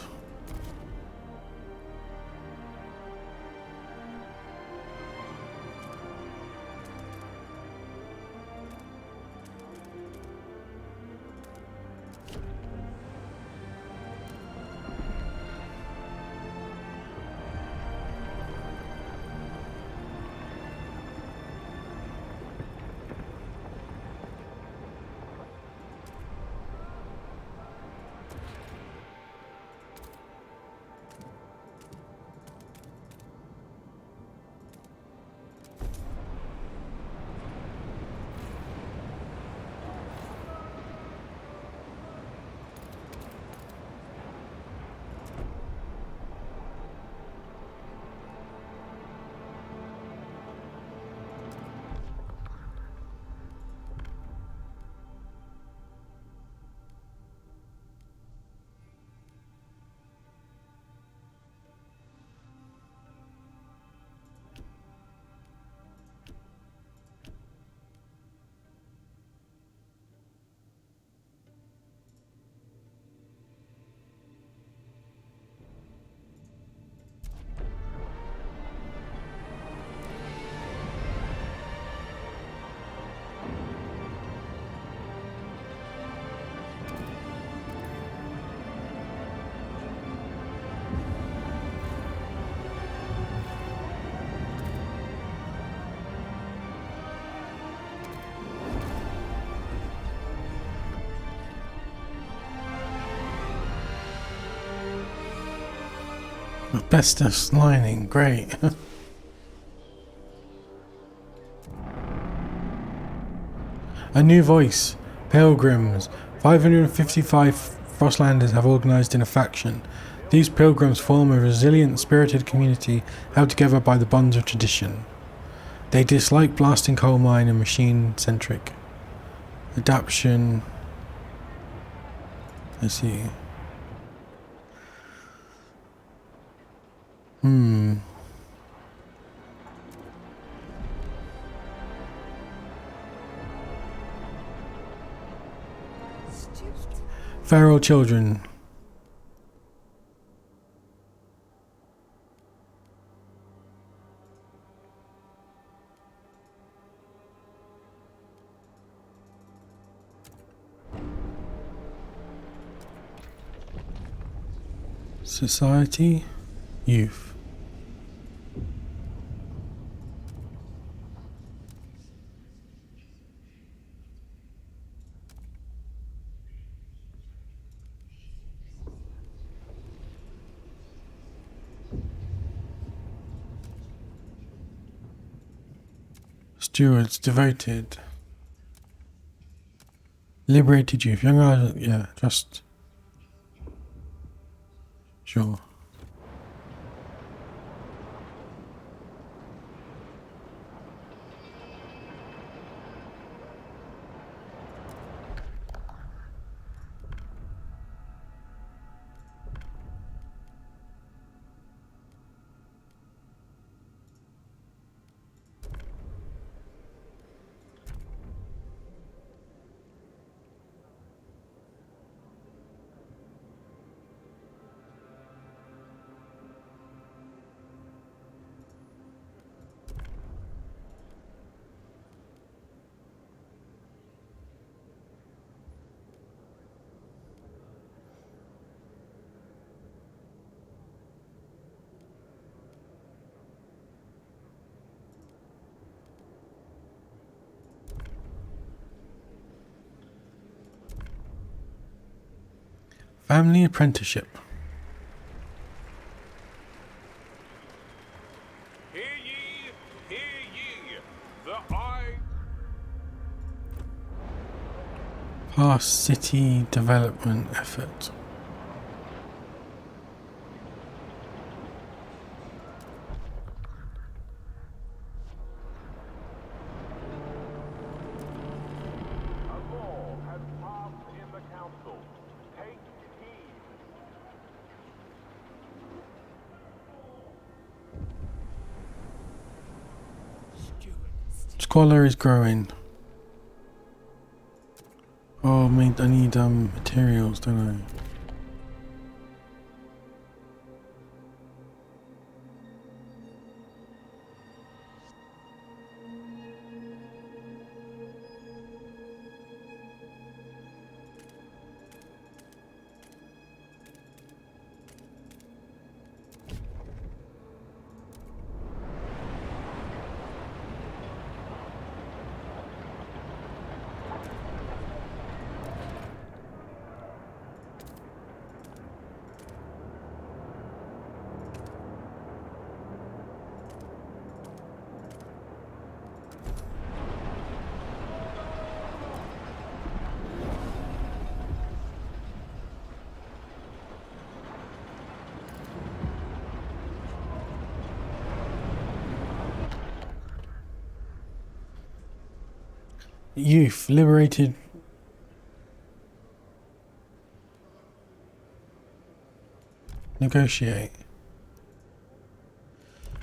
Asbestos lining, great. A new voice. Pilgrims. 555 Frostlanders have organised in a faction. These pilgrims form a resilient, spirited community held together by the bonds of tradition. They dislike blasting coal mine and machine-centric. Adaption. I see. Feral children. Society. Youth. Stewards, devoted. Liberated youth, young adult, yeah, just. Sure. Family apprenticeship. Hear ye, hear ye. The eye. Past city development effort. A law has passed in the council. Take heed. Squalor is growing. Oh, I need materials, don't I? Youth liberated. Negotiate.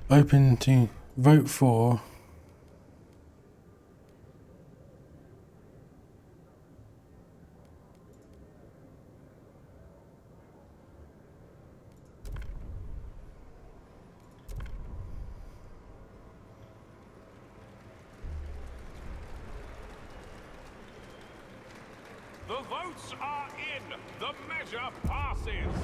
Open to vote for. The votes are in. The measure passes.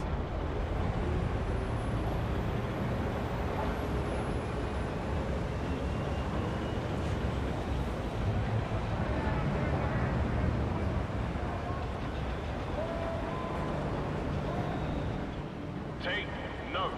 Take note.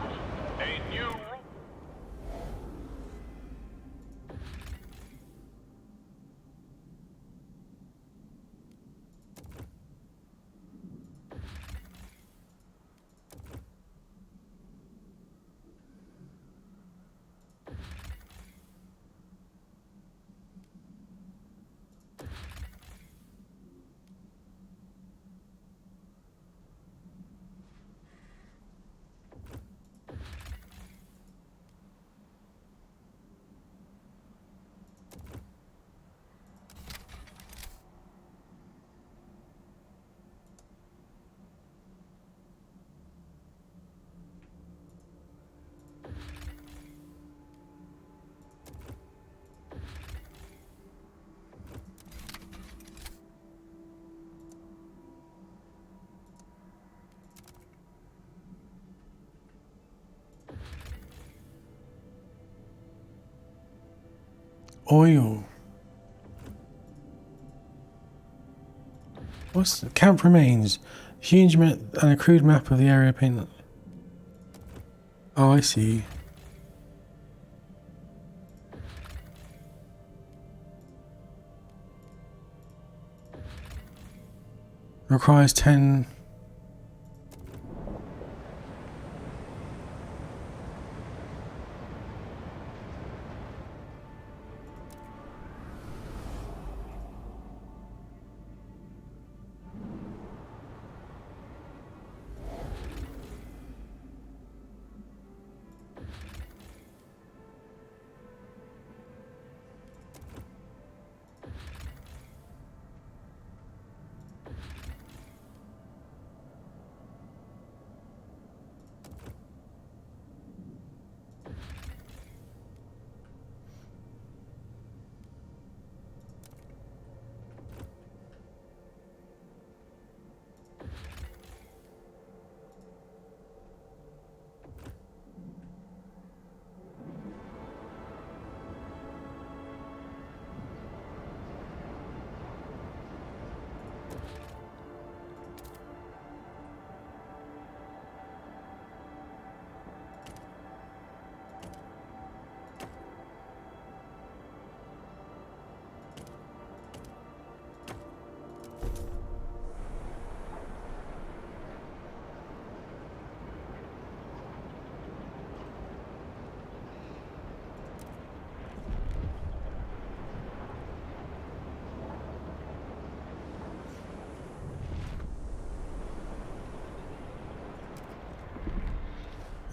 Oil. What's the camp remains? Huge map and a crude map of the area painted. Oh, I see. Requires 10.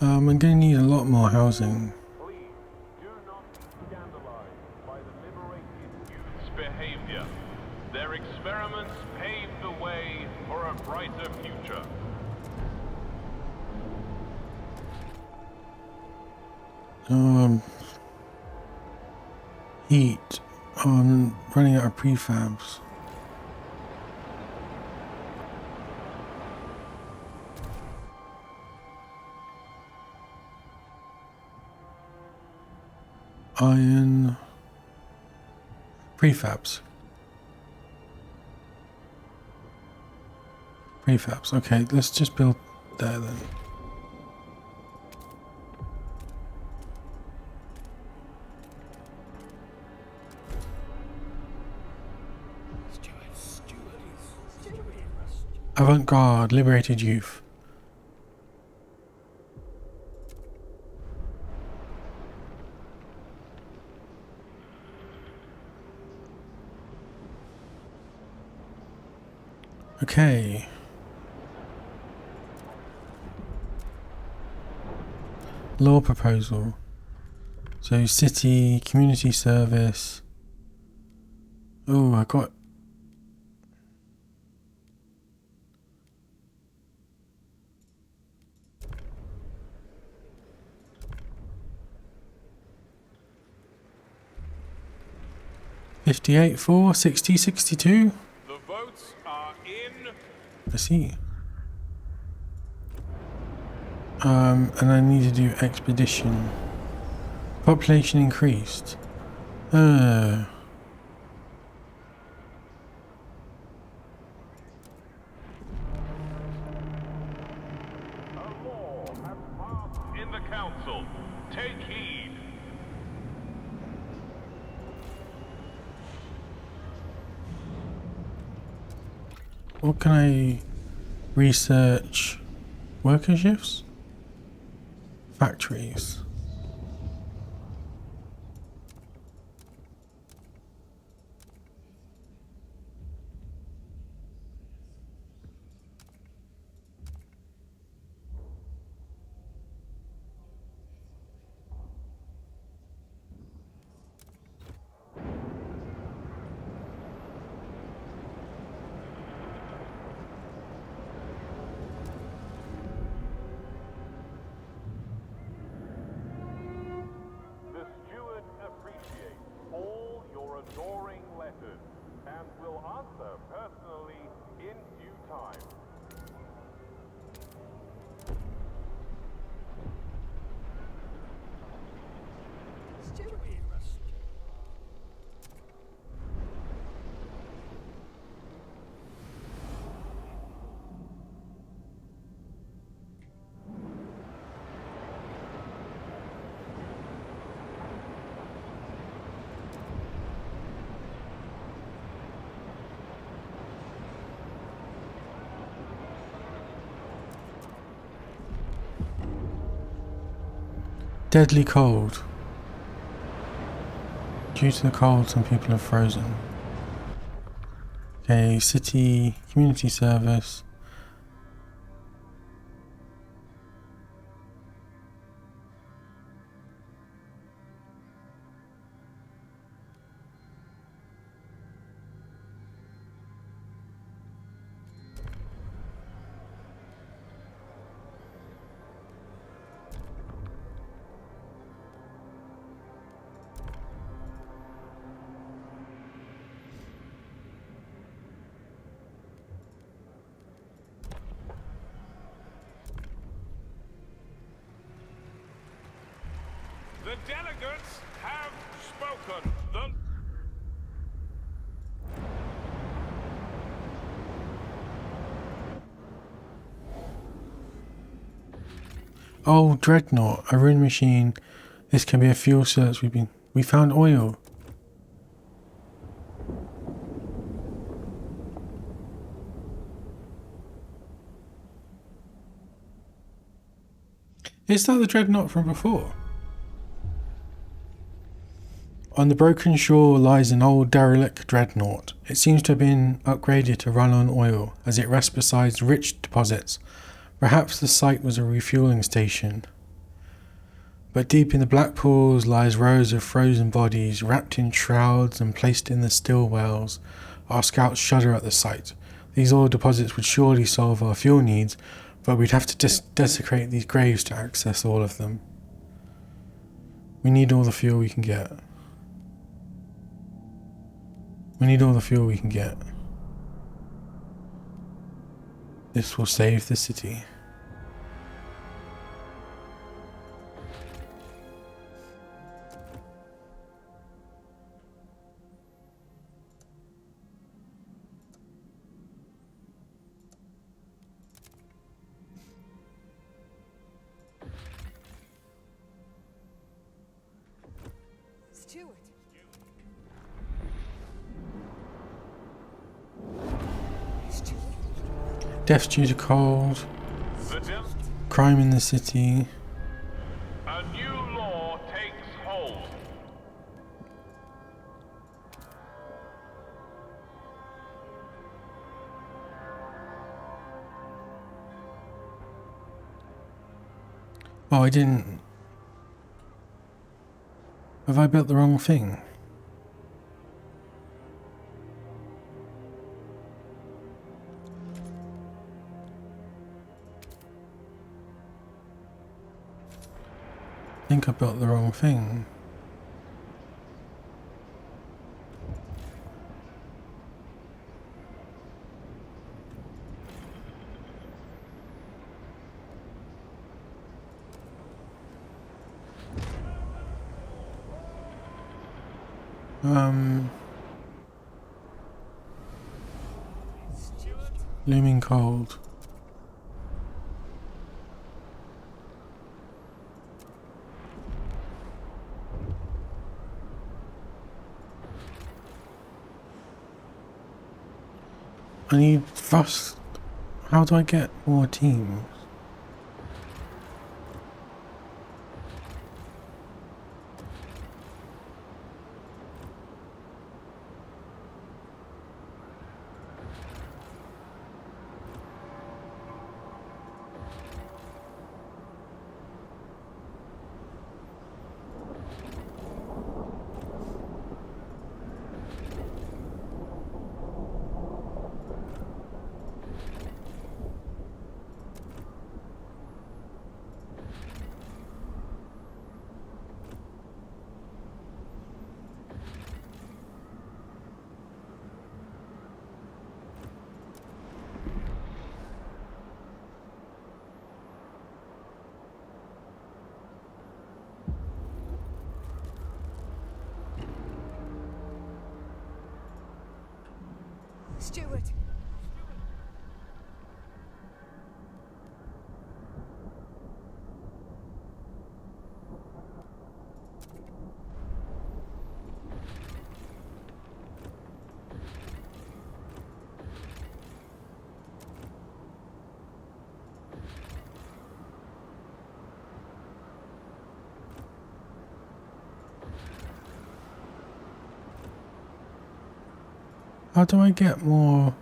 I'm gonna need a lot more housing. Please do not be scandalized by the liberated youth's behavior. Their experiments paved the way for a brighter future. Heat. Oh, I'm running out of prefabs. Iron. Prefabs. Prefabs. Okay, let's just build there then. Avant-garde, liberated youth. Okay. Law proposal. So city, community service. Oh, I got... $58 for 60, 62. The votes are in. I see. And I need to do expedition. Population increased. A law has passed in the council. Take heed. What can I research? Worker shifts? Factories. Deadly cold. Due to the cold, some people have frozen. Okay, city, community service. The delegates have spoken. Oh, Dreadnought, a rune machine. This can be a fuel source. We found oil. Is that the Dreadnought from before? On the broken shore lies an old derelict Dreadnought. It seems to have been upgraded to run on oil as it rests beside rich deposits. Perhaps the site was a refueling station. But deep in the black pools lies rows of frozen bodies wrapped in shrouds and placed in the still wells. Our scouts shudder at the sight. These oil deposits would surely solve our fuel needs, but we'd have to desecrate these graves to access all of them. We need all the fuel we can get. We need all the fuel we can get. This will save the city. Stewart. Deaths due to cold. Crime in the city. A new law takes hold. Oh, I didn't. Have I built the wrong thing? I think I built the wrong thing. Looming cold. I need frost. How do I get more teams? Stewart. How do I get more?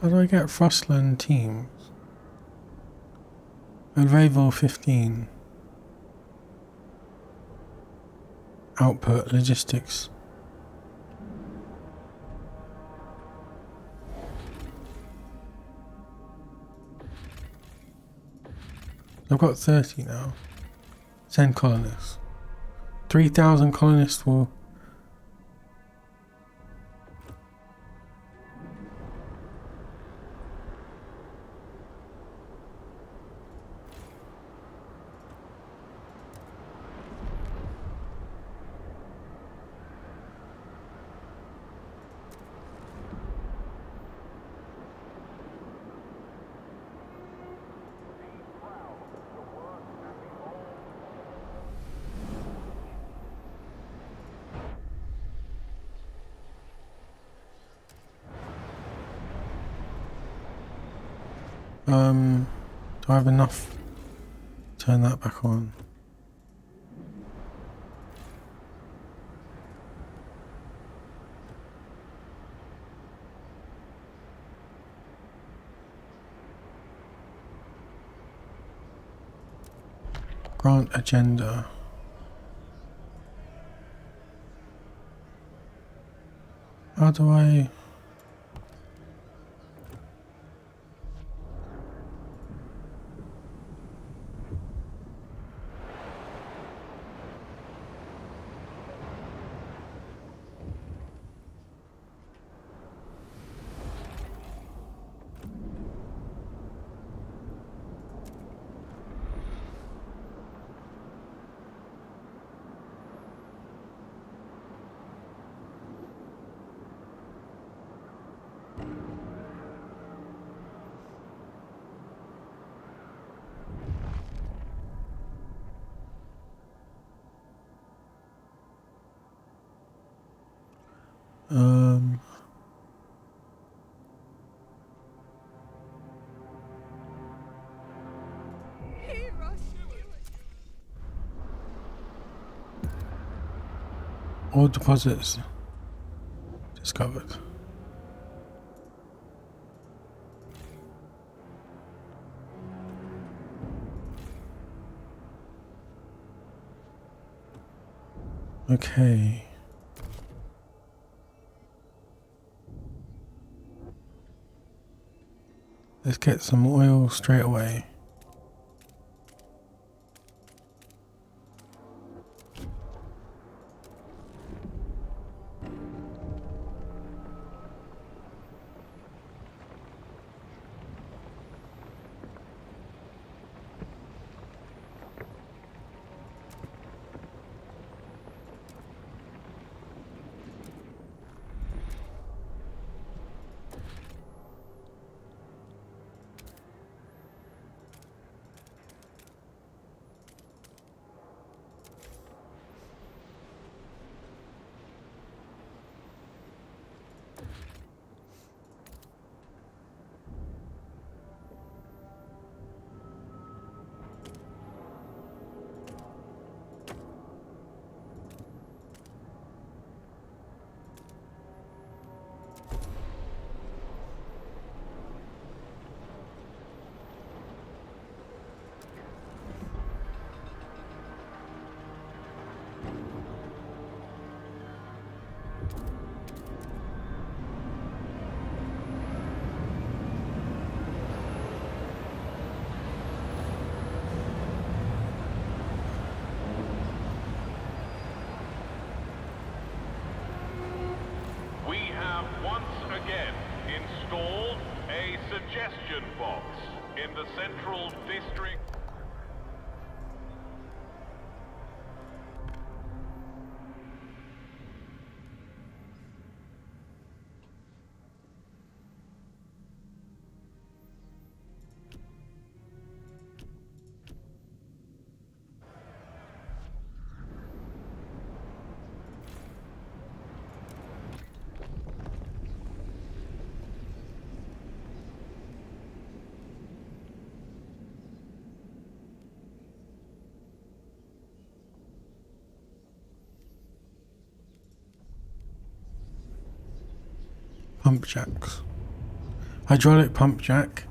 How do I get Frostland teams? Arrival 15. Output logistics. I've got 30 now. 10 colonists. 3,000 colonists will. Do I have enough? Turn that back on. Grant agenda. How do I? All deposits discovered. Okay. Let's get some oil straight away. Suggestion box in the central district. pump jacks. Hydraulic pump jack.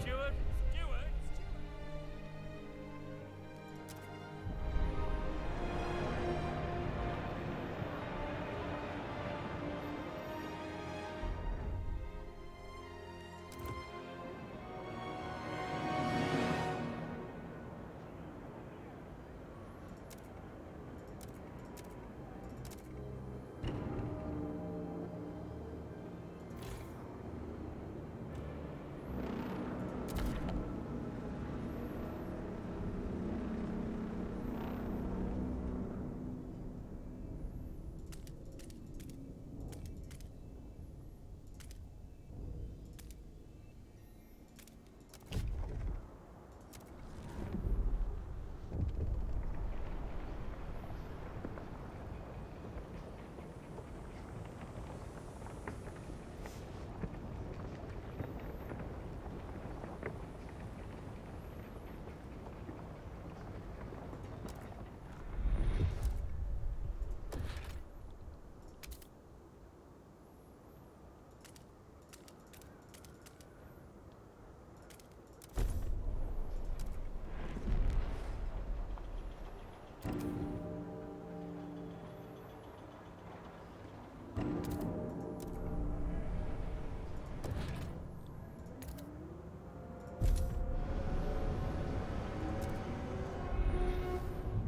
Steward! Steward!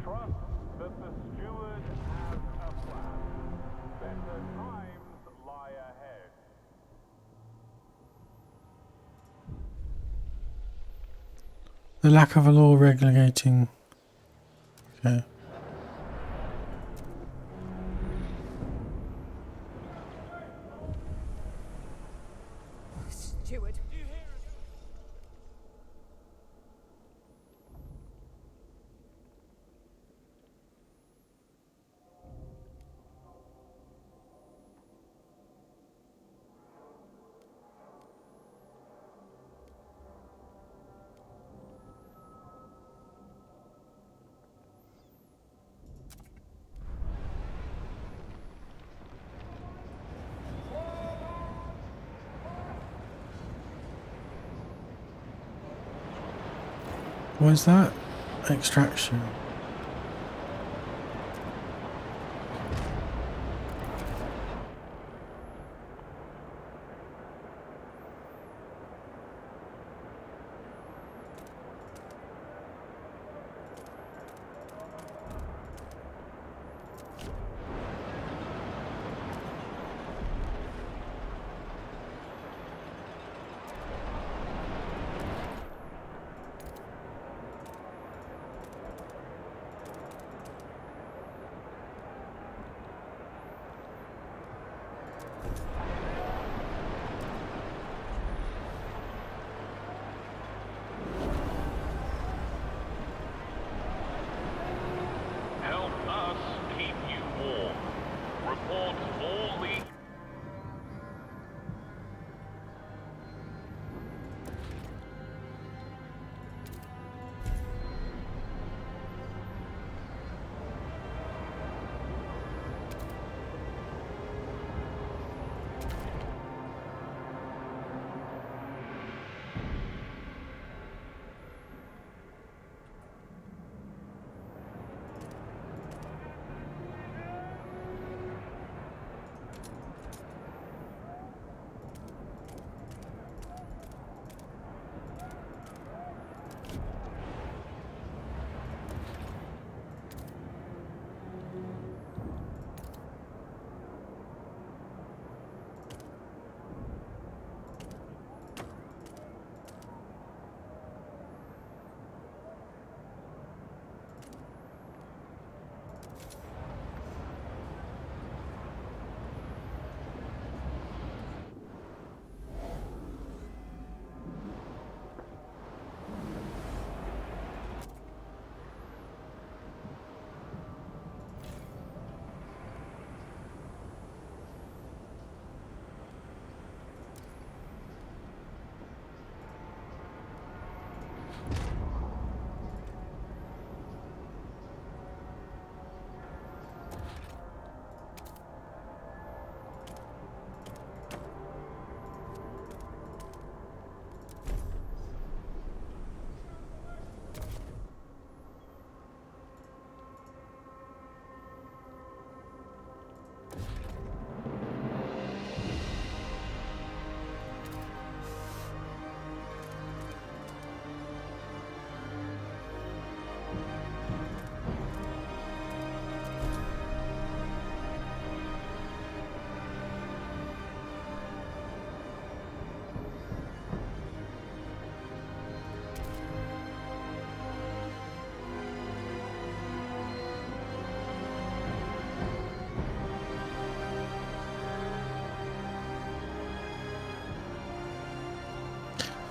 Trust that the steward has a plan. Better times lie ahead. The lack of a law regulating. Okay. Steward. What is that? Extraction.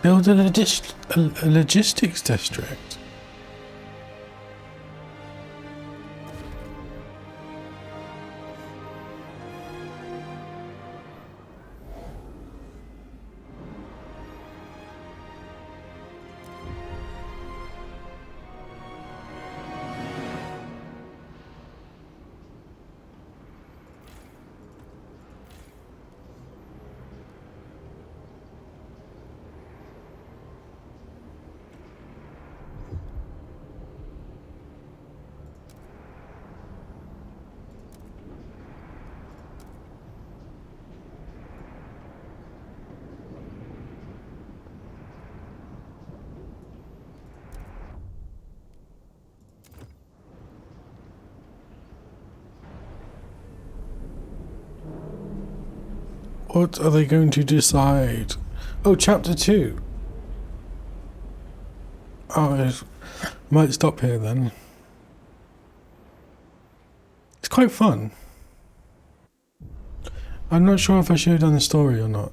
Build a logistics district. What are they going to decide? Oh, chapter 2. Oh, I might stop here then. It's quite fun. I'm not sure if I should have done the story or not.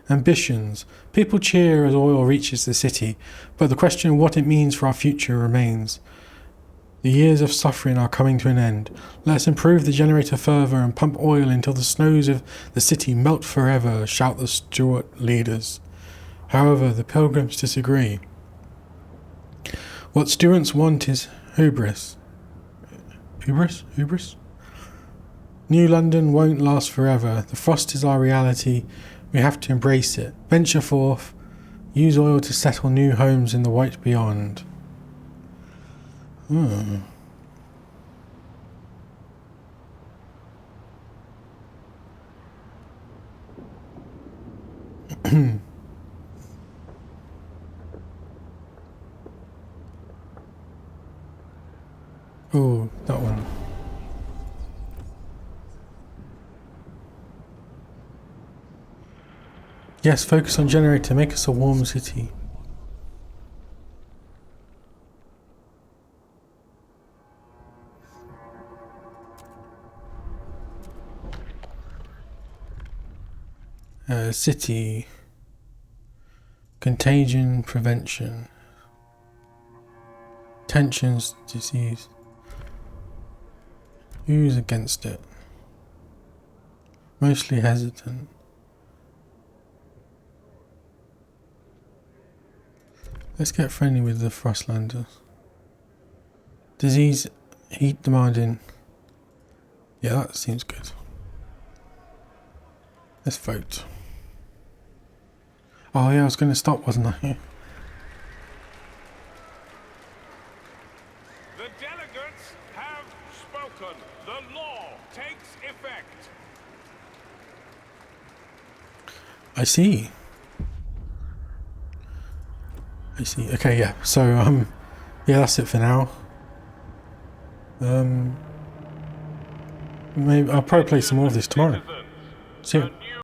Ambitions. People cheer as oil reaches the city, but the question of what it means for our future remains. The years of suffering are coming to an end. Let's improve the generator further and pump oil until the snows of the city melt forever, shout the Stuart leaders. However, the pilgrims disagree. What Stuarts want is hubris. Hubris? New London won't last forever. The frost is our reality. We have to embrace it. Venture forth. Use oil to settle new homes in the white beyond. Oh, that one. Yes, focus on generator. Make us a warm city. City. Contagion prevention. Tensions, disease. Who's against it? Mostly hesitant. Let's get friendly with the Frostlanders. Disease, heat demanding. Yeah, that seems good. Let's vote. Oh yeah, I was going to stop, wasn't I? The delegates have spoken. The law takes effect. I see. Okay, yeah. So, yeah, that's it for now. Maybe I'll probably play some more of this tomorrow. See you.